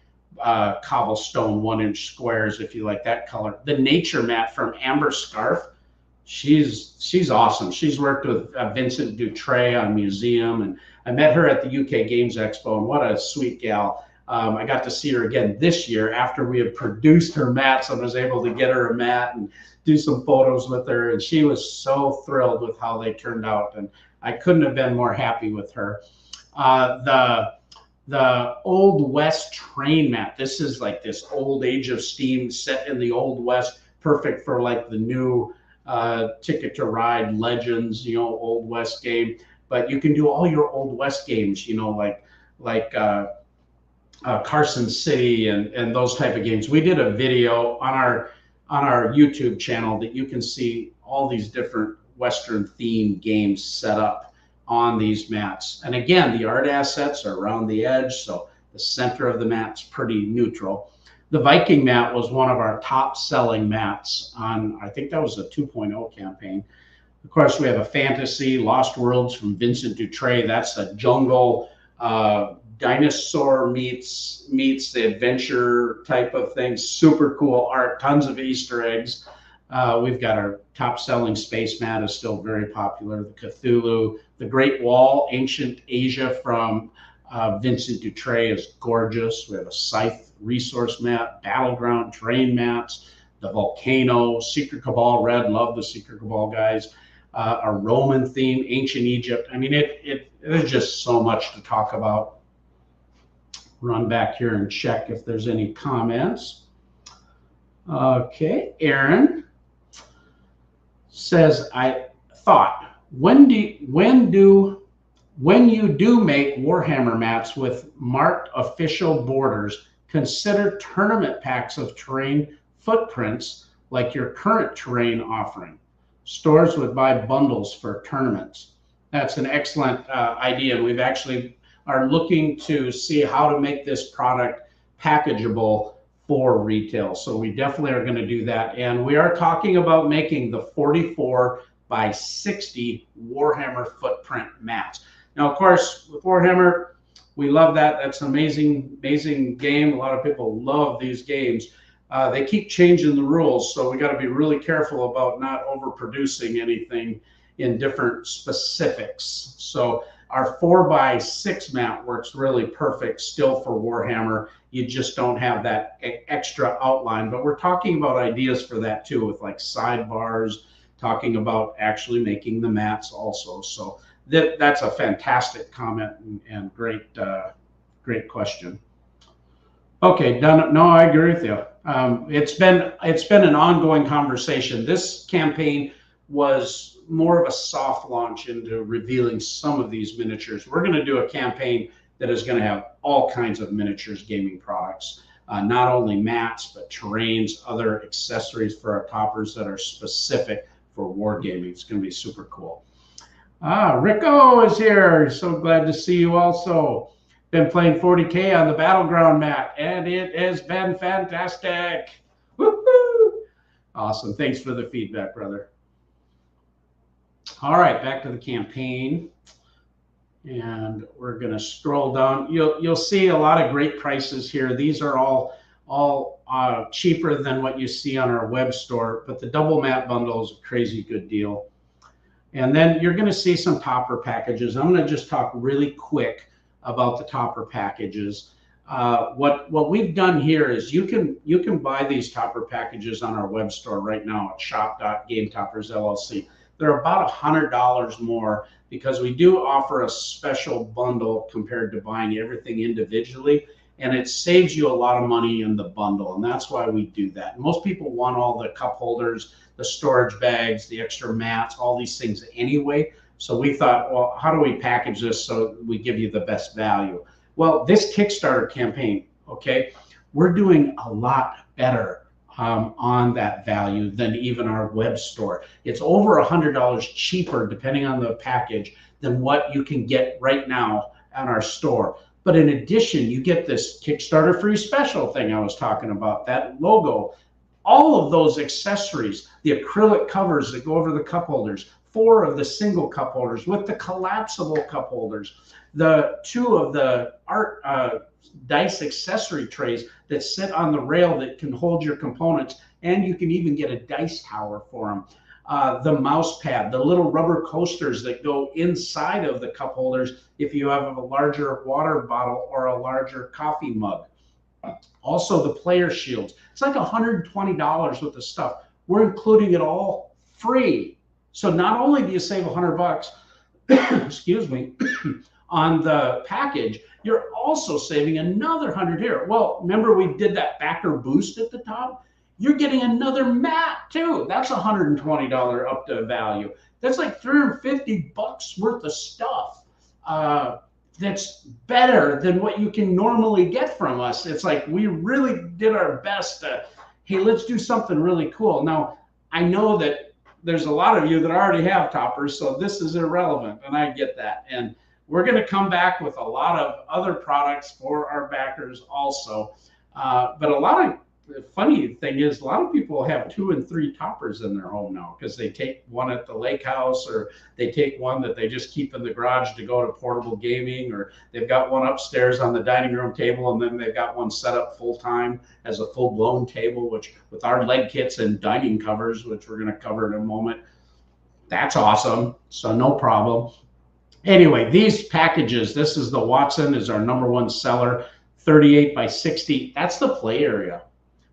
cobblestone 1-inch squares, if you like that color. The nature mat from Amber Scarf, she's awesome. She's worked with Vincent Dutray on Museum, and I met her at the UK Games Expo, and what a sweet gal. I got to see her again this year after we had produced her mats. I was able to get her a mat and do some photos with her, and she was so thrilled with how they turned out, and I couldn't have been more happy with her. The Old West train mat. This is like this old Age of Steam set in the Old West, perfect for like the new Ticket to Ride Legends, you know, Old West game. But you can do all your Old West games, you know, like Carson City and those type of games. We did a video on our YouTube channel that you can see all these different Western themed games set up on these mats. And again, the art assets are around the edge, so the center of the mat's pretty neutral. The Viking mat was one of our top selling mats on, I think that was a 2.0 campaign. Of course, we have a fantasy, Lost Worlds from Vincent Dutray. That's a jungle, dinosaur meets the adventure type of thing. Super cool art, tons of Easter eggs. We've got our top selling space mat is still very popular. The Cthulhu, the Great Wall, Ancient Asia from Vincent Dutray is gorgeous. We have a Scythe resource mat, Battleground terrain mats, the Volcano, Secret Cabal Red, love the Secret Cabal guys. A Roman theme, Ancient Egypt. I mean, there's just so much to talk about. Run back here and check if there's any comments. Okay, Aaron says, I thought, when you do make Warhammer mats with marked official borders, consider tournament packs of terrain footprints like your current terrain offering. Stores would buy bundles for tournaments. That's an excellent idea. We've actually are looking to see how to make this product packageable for retail. So we definitely are going to do that. And we are talking about making the 44 by 60 Warhammer footprint mats. Now, of course, with Warhammer, we love that. That's an amazing, amazing game. A lot of people love these games. They keep changing the rules, so we got to be really careful about not overproducing anything in different specifics. So our 4x6 mat works really perfect still for Warhammer. You just don't have that extra outline, but we're talking about ideas for that too, with like sidebars, talking about actually making the mats also. So that's a fantastic comment and great question. Okay, done. No, I agree with you. It's been an ongoing conversation. This campaign was more of a soft launch into revealing some of these miniatures. We're going to do a campaign that is going to have all kinds of miniatures gaming products, not only mats, but terrains, other accessories for our toppers that are specific for wargaming. It's going to be super cool. Rico is here. So glad to see you also. Been playing 40K on the Battleground mat, and it has been fantastic. Woohoo! Awesome. Thanks for the feedback, brother. All right, back to the campaign. And we're going to scroll down. You'll see a lot of great prices here. These are all cheaper than what you see on our web store, but the double mat bundle is a crazy good deal. And then you're going to see some topper packages. I'm going to just talk really quick about the topper packages. What we've done here is you can buy these topper packages on our web store right now at shop.gametoppers LLC. They're about $100 more because we do offer a special bundle compared to buying everything individually, and it saves you a lot of money in the bundle, and that's why we do that. Most people want all the cup holders, the storage bags, the extra mats, all these things anyway. So we thought, well, how do we package this so we give you the best value? Well, this Kickstarter campaign, okay, we're doing a lot better on that value than even our web store. It's over $100 cheaper, depending on the package, than what you can get right now on our store. But in addition, you get this Kickstarter free special thing I was talking about, that logo, all of those accessories, the acrylic covers that go over the cup holders, 4 of the single cup holders with the collapsible cup holders, the 2 of the art dice accessory trays that sit on the rail that can hold your components, and you can even get a dice tower for them. The mouse pad, the little rubber coasters that go inside of the cup holders if you have a larger water bottle or a larger coffee mug. Also the player shields. It's like $120 worth of stuff. We're including it all free. So not only do you save $100, excuse me, on the package, you're also saving another 100 here. Well, remember we did that backer boost at the top? You're getting another mat too. That's $120 up to value. That's like $350 worth of stuff. That's better than what you can normally get from us. It's like we really did our best to, hey, let's do something really cool. Now, I know that there's a lot of you that already have toppers, so this is irrelevant, and I get that. And we're going to come back with a lot of other products for our backers also. But a lot of the funny thing is a lot of people have 2 and 3 toppers in their home now because they take one at the lake house, or they take one that they just keep in the garage to go to portable gaming, or they've got one upstairs on the dining room table, and then they've got one set up full time as a full blown table, which with our leg kits and dining covers, which we're going to cover in a moment, that's awesome. So no problem. Anyway, these packages, this is the Watson, is our #1 seller, 38 by 60. That's the play area.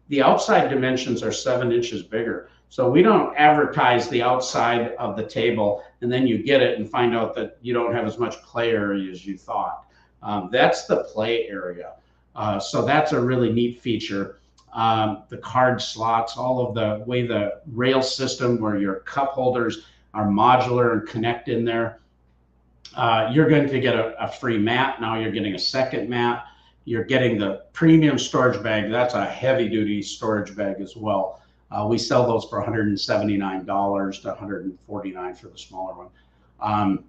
The outside dimensions are 7 inches bigger. So we don't advertise the outside of the table and then you get it and find out that you don't have as much play area as you thought. That's the play area. So that's a really neat feature. The card slots, all of the way the rail system where your cup holders are modular and connect in there. You're going to get a free mat. Now you're getting a second mat. You're getting the premium storage bag. That's a heavy duty storage bag as well. We sell those for $179 to $149 for the smaller one.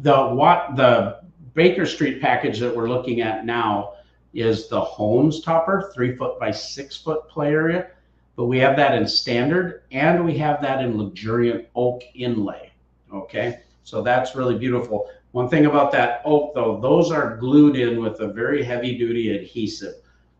The Baker Street package that we're looking at now is the Holmes topper, 3-foot by 6-foot play area. But we have that in standard and we have that in luxuriant oak inlay. Okay, so that's really beautiful. One thing about that oak, though, those are glued in with a very heavy duty adhesive.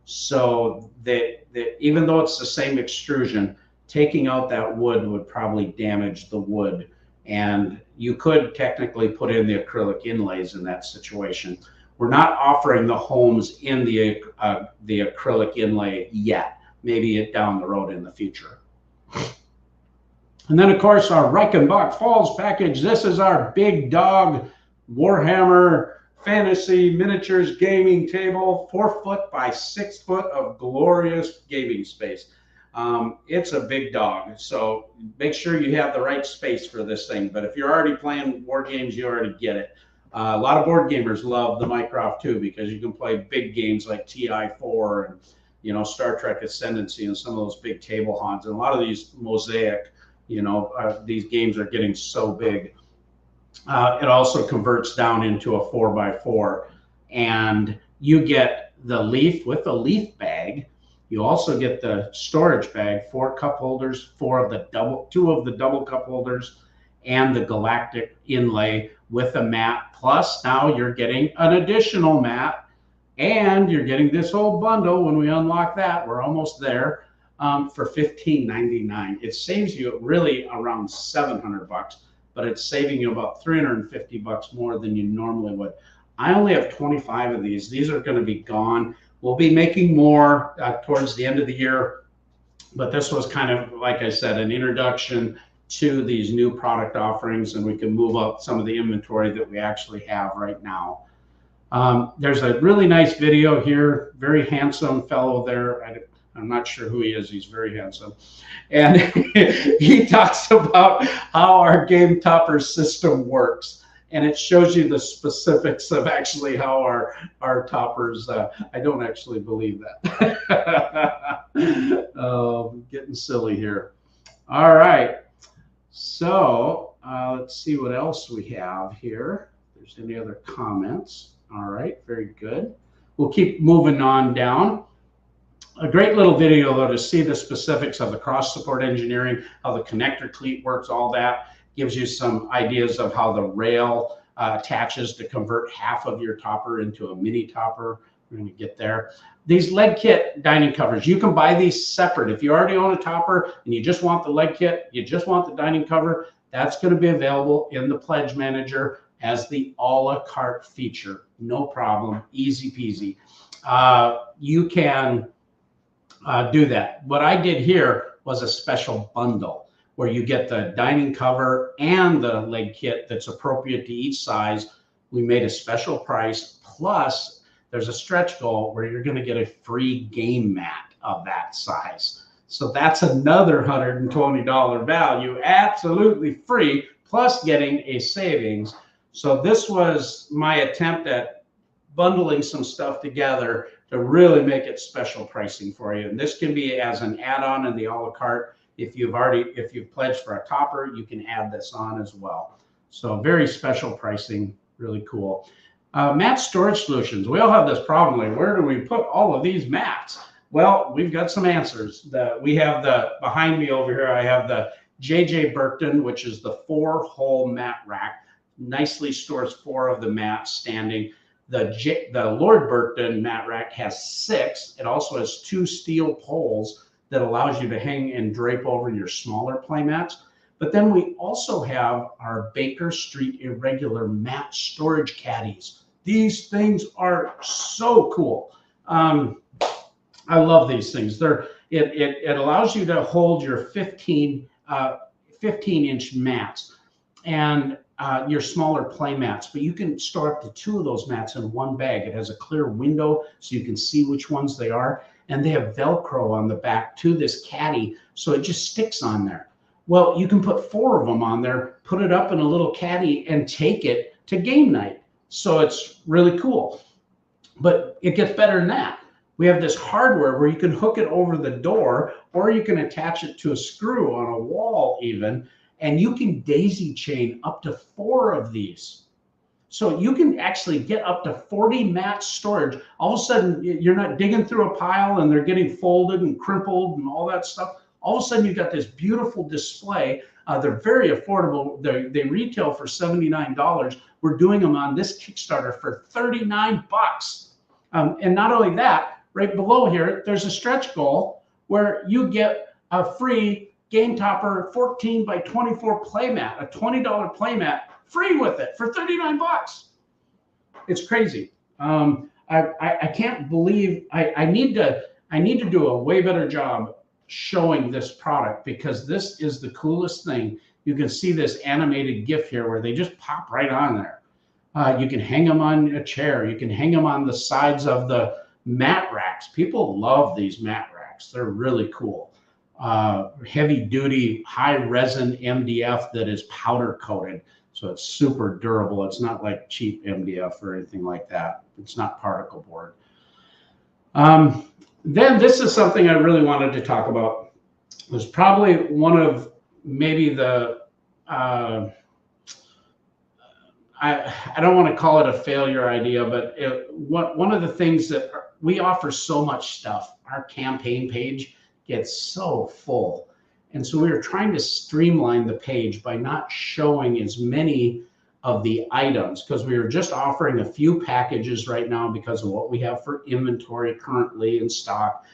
So that even though it's the same extrusion, taking out that wood would probably damage the wood. And you could technically put in the acrylic inlays in that situation. We're not offering the Holmes in the acrylic inlay yet. Maybe down the road in the future. And then, of course, our Reichenbach Falls package. This is our big dog Warhammer Fantasy Miniatures gaming table, 4-foot by 6-foot of glorious gaming space. It's a big dog, so make sure you have the right space for this thing. But if you're already playing war games, you already get it. A lot of board gamers love the Mycroft too, because you can play big games like TI4 and Star Trek Ascendancy and some of those big table haunts. And a lot of these Mosaic, these games are getting so big. It also converts down into a 4x4, and you get the leaf with the leaf bag. You also get the storage bag, 4 cup holders, 2 of the double cup holders, and the Galactic inlay with a mat. Plus now you're getting an additional mat, and you're getting this whole bundle. When we unlock that, we're almost there, for $15.99. It saves you really around $700, but it's saving you about $350 more than you normally would. I only have 25 of these. These are going to be gone. We'll be making more towards the end of the year, but this was kind of, like I said, an introduction to these new product offerings, and we can move up some of the inventory that we actually have right now. There's a really nice video here. Very handsome fellow there. I'm not sure who he is. He's very handsome. And he talks about how our Game Topper system works. And it shows you the specifics of actually how our toppers, I don't actually believe that. Getting silly here. All right. So let's see what else we have here. If there's any other comments. All right, very good. We'll keep moving on down. A great little video, though, to see the specifics of the cross support engineering, how the connector cleat works, all that gives you some ideas of how the rail attaches to convert half of your topper into a mini topper. We're going to get there. These leg kit dining covers, you can buy these separate. If you already own a topper and you just want the leg kit, you just want the dining cover, that's going to be available in the Pledge Manager as the a la carte feature. No problem, easy peasy. You can do that. What I did here was a special bundle where you get the dining cover and the leg kit that's appropriate to each size. We made a special price, plus there's a stretch goal where you're going to get a free game mat of that size. So that's another $120 value, absolutely free, plus getting a savings. So this was my attempt at bundling some stuff together to really make it special pricing for you. And this can be as an add-on in the a la carte. If you've pledged for a topper, you can add this on as well. So very special pricing, really cool. Mat storage solutions. We all have this problem, like where do we put all of these mats? Well, we've got some answers. We have behind me over here, I have the J.J. Burkton, which is the 4-hole mat rack. Nicely stores 4 of the mats standing. The Lord Burkton mat rack has 6. It also has 2 steel poles that allows you to hang and drape over your smaller play mats. But then we also have our Baker Street irregular mat storage caddies. These things are so cool. I love these things. It allows you to hold your 15-inch mats and your smaller play mats, but you can store up to 2 of those mats in one bag. It has a clear window so you can see which ones they are, and they have Velcro on the back to this caddy, so it just sticks on there. Well, you can put 4 of them on there, put it up in a little caddy, and take it to game night. So it's really cool. But it gets better than that. We have this hardware where you can hook it over the door, or you can attach it to a screw on a wall even, and you can daisy chain up to 4 of these. So you can actually get up to 40 mat storage. All of a sudden, you're not digging through a pile and they're getting folded and crimpled and all that stuff. All of a sudden, you've got this beautiful display. They're very affordable. They retail for $79. We're doing them on this Kickstarter for $39. And not only that, right below here, there's a stretch goal where you get a free Game Topper 14 by 24 playmat, a $20 playmat, free with it for $39. It's crazy. I can't believe I need to do a way better job showing this product, because this is the coolest thing. You can see this animated GIF here where they just pop right on there. You can hang them on a chair. You can hang them on the sides of the mat racks. People love these mat racks. They're really cool. Heavy duty, high resin MDF that is powder coated. So it's super durable. It's not like cheap MDF or anything like that. It's not particle board. Then this is something I really wanted to talk about. It was probably one of maybe the, I don't want to call it a failure idea, but one of the things that we offer so much stuff. Our campaign page gets so full. And so we were trying to streamline the page by not showing as many of the items, because we are just offering a few packages right now because of what we have for inventory currently in stock.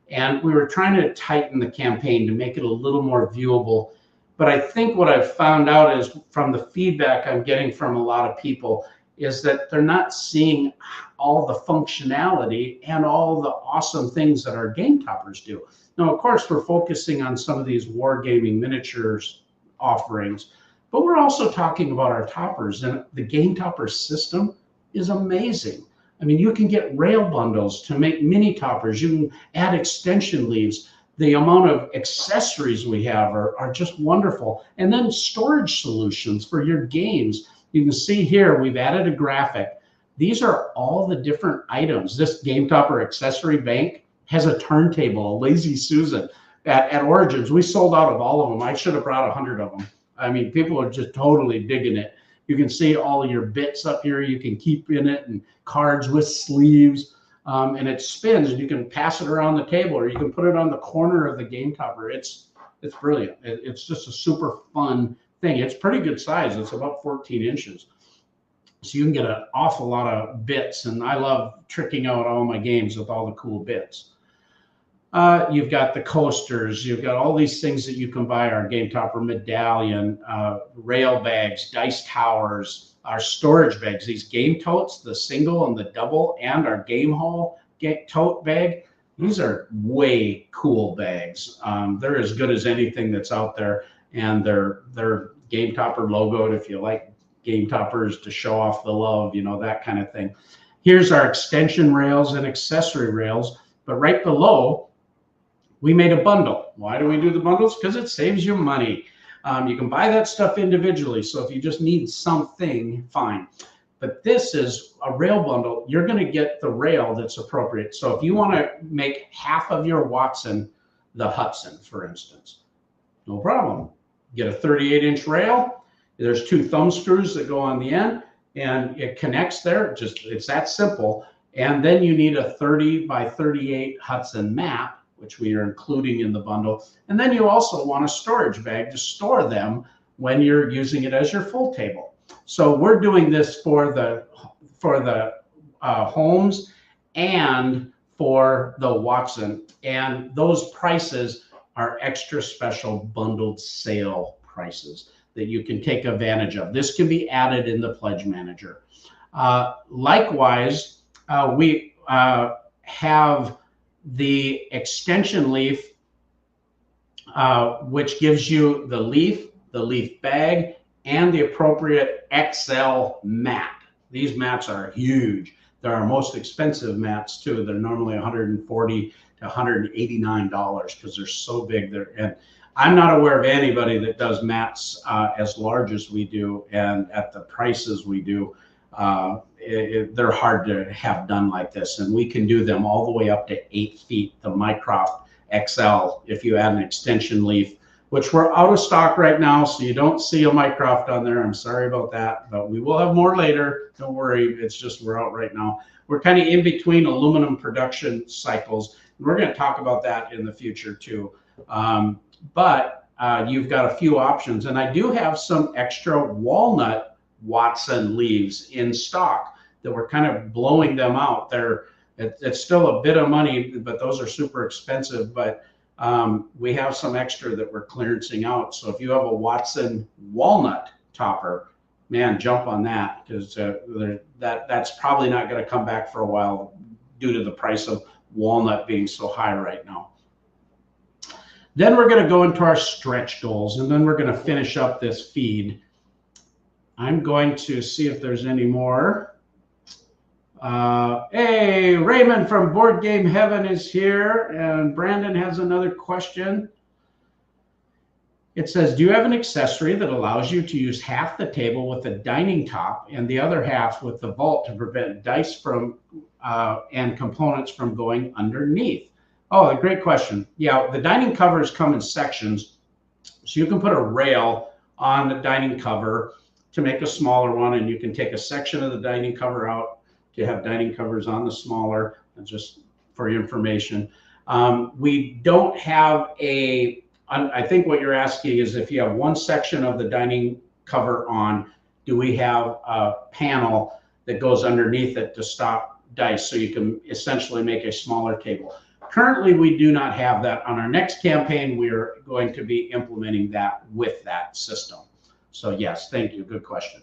And we were trying to tighten the campaign to make it a little more viewable. But I think what I've found out is from the feedback I'm getting from a lot of people is that they're not seeing all the functionality and all the awesome things that our game toppers do. Now, of course, we're focusing on some of these wargaming miniatures offerings, but we're also talking about our toppers, and the game topper system is amazing. I mean, you can get rail bundles to make mini toppers. You can add extension leaves. The amount of accessories we have are just wonderful. And then storage solutions for your games. You can see here, we've added a graphic. These are all the different items. This game topper accessory bank has a turntable, a Lazy Susan. At Origins, we sold out of all of them. I should have brought 100 of them. I mean, people are just totally digging it. You can see all your bits up here you can keep in it, and cards with sleeves, and it spins, and you can pass it around the table, or you can put it on the corner of the game topper. It's brilliant. It's just a super fun thing. It's pretty good size. It's about 14 inches. So you can get an awful lot of bits, and I love tricking out all my games with all the cool bits. You've got the coasters, you've got all these things that you can buy, our game topper medallion, rail bags, dice towers, our storage bags, these game totes, the single and the double, and our game haul tote bag. These are way cool bags. They're as good as anything that's out there, and they're game topper logoed if you like game toppers to show off the love, you know, that kind of thing. Here's our extension rails and accessory rails, but right below, we made a bundle. Why do we do the bundles? Because it saves you money. You can buy that stuff individually. So if you just need something, fine. But this is a rail bundle. You're going to get the rail that's appropriate. So if you want to make half of your Watson the Hudson, for instance, no problem. Get a 38-inch rail. There's 2 thumb screws that go on the end, and it connects there. It's that simple. And then you need a 30 by 38 Hudson map, which we are including in the bundle. And then you also want a storage bag to store them when you're using it as your full table. So we're doing this for the homes and for the Watson. And those prices are extra special bundled sale prices that you can take advantage of. This can be added in the Pledge Manager. Likewise, we have the extension leaf, which gives you the leaf bag, and the appropriate XL mat. These mats are huge. They're our most expensive mats too. They're normally $140 to $189 because they're so big. And I'm not aware of anybody that does mats as large as we do and at the prices we do. They're hard to have done like this, and we can do them all the way up to 8 feet, the Mycroft XL, if you add an extension leaf, which we're out of stock right now, so you don't see a Mycroft on there. I'm sorry about that, but we will have more later. Don't worry, it's just we're out right now. We're kind of in between aluminum production cycles, and we're going to talk about that in the future too. But you've got a few options, and I do have some extra walnut Watson leaves in stock that we're kind of blowing them out. It's still a bit of money, but those are super expensive. But we have some extra that we're clearancing out. So if you have a Watson walnut topper, man, jump on that, because that's probably not going to come back for a while due to the price of walnut being so high right now. Then we're going to go into our stretch goals, and then we're going to finish up this feed. I'm going to see if there's any more. Hey, Raymond from Board Game Heaven is here, and Brandon has another question. It says, do you have an accessory that allows you to use half the table with the dining top and the other half with the vault to prevent dice from and components from going underneath? Oh, a great question. Yeah, the dining covers come in sections, so you can put a rail on the dining cover to make a smaller one, and you can take a section of the dining cover out to have dining covers on the smaller, just for your information. We don't have I think what you're asking is if you have one section of the dining cover on, do we have a panel that goes underneath it to stop dice, so you can essentially make a smaller table. Currently, we do not have that. On our next campaign, we're going to be implementing that with that system. So yes, thank you, good question.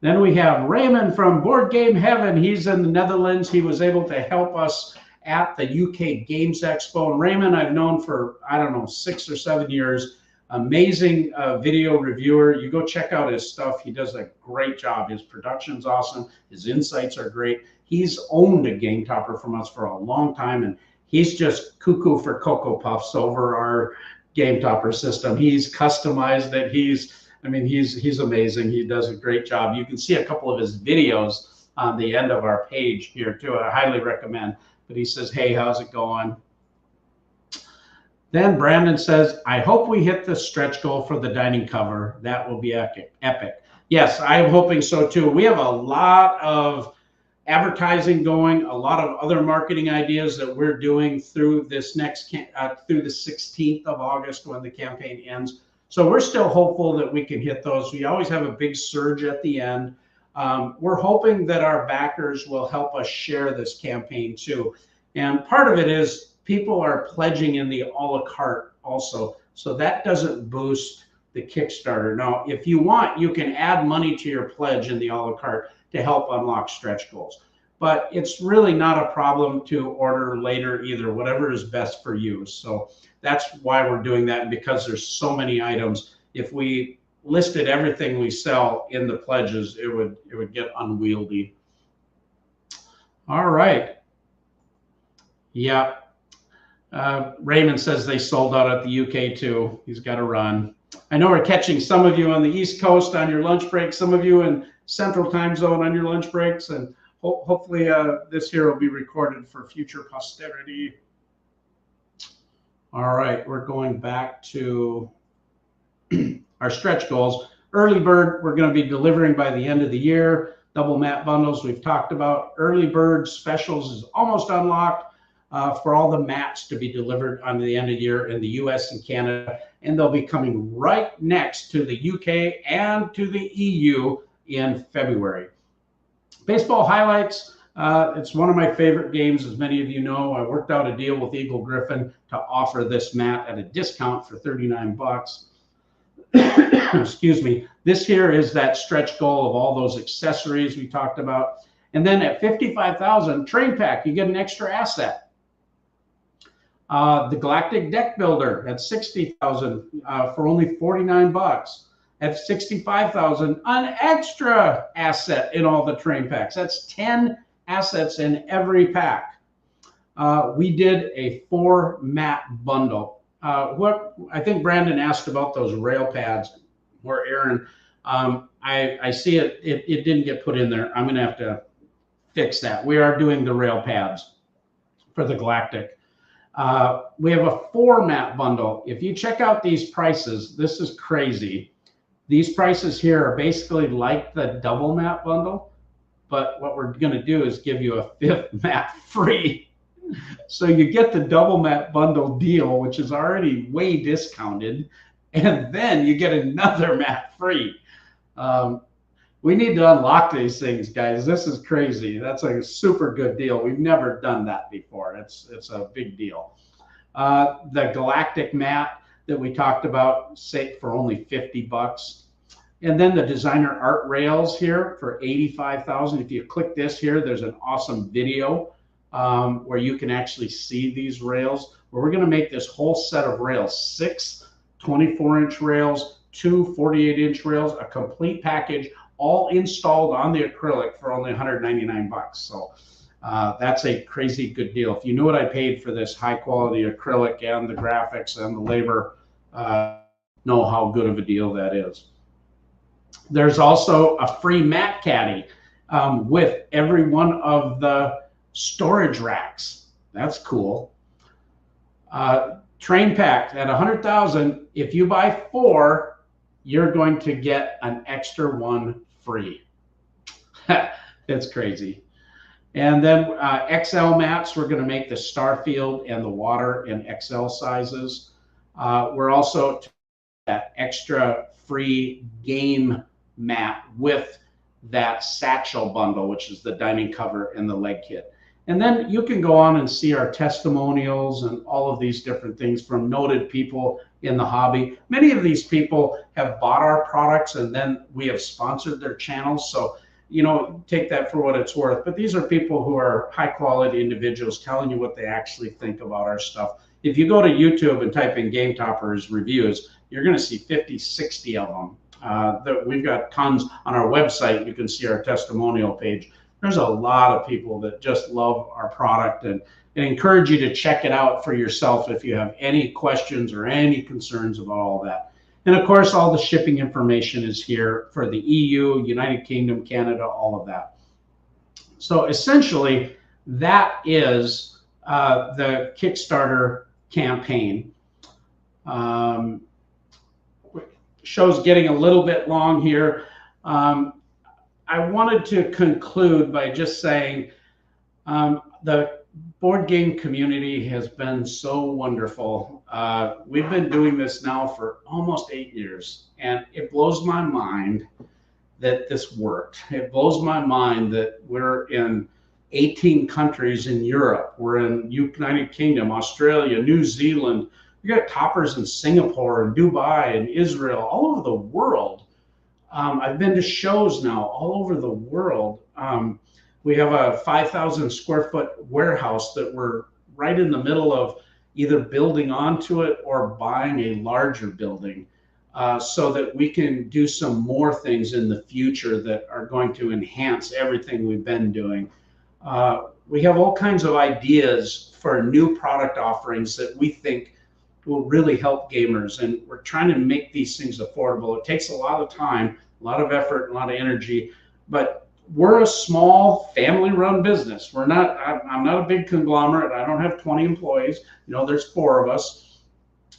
Then we have Raymond from Board Game Heaven. He's in the Netherlands. He was able to help us at the UK Games Expo. And Raymond, I've known for, I don't know, 6 or 7 years. Amazing video reviewer. You go check out his stuff. He does a great job. His production's awesome. His insights are great. He's owned a Game Topper from us for a long time, and he's just cuckoo for Cocoa Puffs over our Game Topper system. He's customized it. He's amazing. He does a great job. You can see a couple of his videos on the end of our page here too. I highly recommend. But he says, hey, how's it going? Then Brandon says, I hope we hit the stretch goal for the dining cover. That will be epic. Yes, I'm hoping so too. We have a lot of advertising going, a lot of other marketing ideas that we're doing through this through the 16th of August when the campaign ends. So we're still hopeful that we can hit those. We always have a big surge at the end. We're hoping that our backers will help us share this campaign too. And part of it is people are pledging in the a la carte also. So that doesn't boost the Kickstarter. Now, if you want, you can add money to your pledge in the a la carte to help unlock stretch goals. But it's really not a problem to order later either, whatever is best for you. So that's why we're doing that, because there's so many items. If we listed everything we sell in the pledges, it would get unwieldy. All right. Yeah. Raymond says they sold out at the UK too. He's got to run. I know we're catching some of you on the East Coast on your lunch break, some of you in Central Time Zone on your lunch breaks, and hopefully this here will be recorded for future posterity. All right, we're going back to our stretch goals. Early bird, we're going to be delivering by the end of the year. Double mat bundles, we've talked about. Early bird specials is almost unlocked for all the mats to be delivered on the end of the year in the US and Canada. And they'll be coming right next to the UK and to the EU in February. Baseball highlights. It's one of my favorite games, as many of you know. I worked out a deal with Eagle Griffin to offer this mat at a discount for 39 bucks. Excuse me. This here is that stretch goal of all those accessories we talked about. And then at 55,000, Train Pack, you get an extra asset. The Galactic Deck Builder at 60,000 for only 49 bucks. At 65,000, an extra asset in all the train packs. That's 10 assets in every pack. We did a 4-mat bundle. What I think Brandon asked about those rail pads, or Aaron, I see it didn't get put in there. I'm gonna have to fix that. We are doing the rail pads for the Galactic. We have a 4-mat bundle. If you check out these prices, this is crazy. These prices here are basically like the double mat bundle, but what we're going to do is give you a 5th mat free. So you get the double mat bundle deal, which is already way discounted, and then you get another mat free. We need to unlock these things, guys. This is crazy. That's a super good deal. We've never done that before. It's a big deal. The Galactic mat that we talked about, say, for only 50 bucks. And then the designer art rails here for 85,000. If you click this here, there's an awesome video where you can actually see these rails. Where we're going to make this whole set of rails, 6 24-inch rails, 2 48-inch rails, a complete package, all installed on the acrylic for only 199 bucks. So that's a crazy good deal. If you knew what I paid for this high quality acrylic and the graphics and the labor, know how good of a deal that is. There's also a free mat caddy with every one of the storage racks. That's cool. Train pack at 100,000. If you buy 4, you're going to get an extra 1 free. That's crazy. And then XL mats, we're going to make the Starfield and the water in XL sizes. We're also that extra free game mat with that satchel bundle, which is the dining cover and the leg kit. And then you can go on and see our testimonials and all of these different things from noted people in the hobby. Many of these people have bought our products and then we have sponsored their channels. So, you know, take that for what it's worth. But these are people who are high quality individuals telling you what they actually think about our stuff. If you go to YouTube and type in Game Toppers reviews, you're going to see 50, 60 of them. We've got tons on our website. You can see our testimonial page. There's a lot of people that just love our product and encourage you to check it out for yourself if you have any questions or any concerns about all that. And of course, all the shipping information is here for the EU, United Kingdom, Canada, all of that. So essentially, that is the Kickstarter campaign. Show's getting a little bit long here. I wanted to conclude by just saying the board game community has been so wonderful. We've been doing this now for almost 8 years, and it blows my mind that this worked. It blows my mind that we're in 18 countries in Europe. We're in United Kingdom, Australia, New Zealand. We got toppers in Singapore and Dubai and Israel, all over the world. I've been to shows now all over the world. We have a 5,000 square foot warehouse that we're right in the middle of either building onto it or buying a larger building so that we can do some more things in the future that are going to enhance everything we've been doing. We have all kinds of ideas for new product offerings that we think will really help gamers, and we're trying to make these things affordable. It takes a lot of time, a lot of effort, a lot of energy, but we're a small family-run business. I'm not a big conglomerate. I don't have 20 employees. You know, there's 4 of us.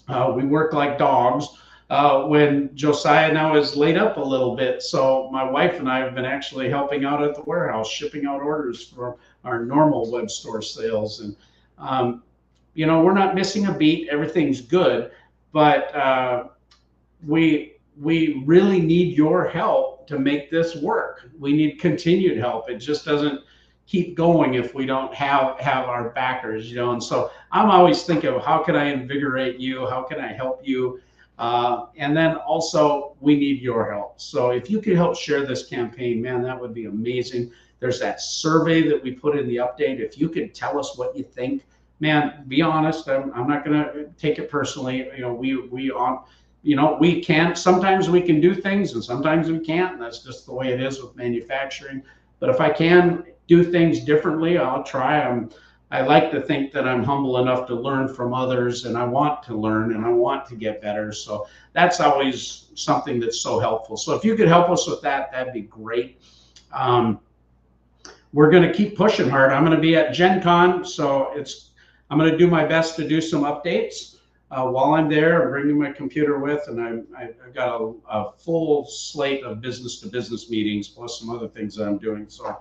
We work like dogs. When Josiah now is laid up a little bit, so my wife and I have been actually helping out at the warehouse, shipping out orders for our normal web store sales. And you know, we're not missing a beat. Everything's good, but we really need your help to make this work. We need continued help. It just doesn't keep going if we don't have our backers, you know. And so I'm always thinking of how can I invigorate you? How can I help you? And then also we need your help. So if you could help share this campaign, man, that would be amazing. There's that survey that we put in the update. If you could tell us what you think, man, be honest. I'm not going to take it personally. You know, we can't. Sometimes we can do things, and sometimes we can't. And that's just the way it is with manufacturing. But if I can do things differently, I'll try. I like to think that I'm humble enough to learn from others, and I want to learn, and I want to get better. So that's always something that's so helpful. So if you could help us with that, that'd be great. We're going to keep pushing hard. I'm going to be at Gen Con, so I'm going to do my best to do some updates while I'm there. I'm bringing my computer with, and I've got a full slate of business-to-business meetings, plus some other things that I'm doing. So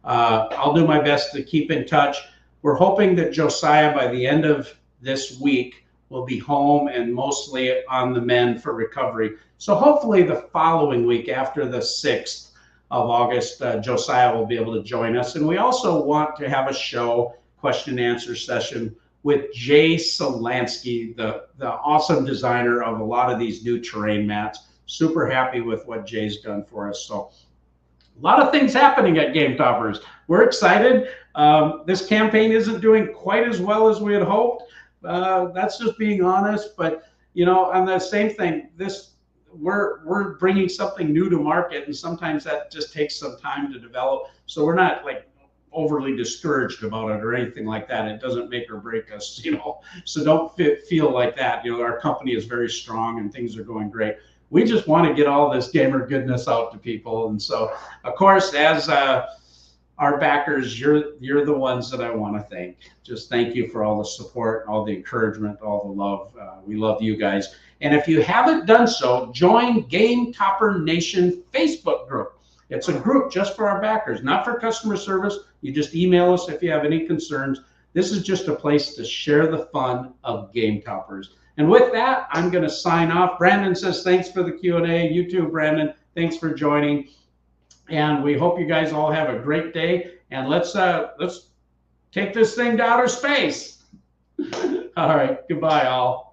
I'll do my best to keep in touch. We're hoping that Josiah, by the end of this week, will be home and mostly on the mend for recovery. So hopefully the following week, after the 6th of August, Josiah will be able to join us. And we also want to have a show, question and answer session with Jay Solansky, the awesome designer of a lot of these new terrain mats. Super happy with what Jay's done for us. So a lot of things happening at Game Toppers. We're excited. This campaign isn't doing quite as well as we had hoped. That's just being honest. But you know, and the same thing. We're bringing something new to market, and sometimes that just takes some time to develop. So we're not like overly discouraged about it or anything like that. It doesn't make or break us, you know. So don't feel like that. You know, our company is very strong and things are going great. We just want to get all this gamer goodness out to people. And so, of course, as our backers, you're the ones that I want to thank. Just thank you for all the support, all the encouragement, all the love. We love you guys. And if you haven't done so, join Game Topper Nation Facebook group. It's a group just for our backers, not for customer service. You just email us if you have any concerns. This is just a place to share the fun of Game Toppers. And with that, I'm going to sign off. Brandon says thanks for the Q&A. You too, Brandon. Thanks for joining. And we hope you guys all have a great day. And let's take this thing to outer space. All right. Goodbye, all.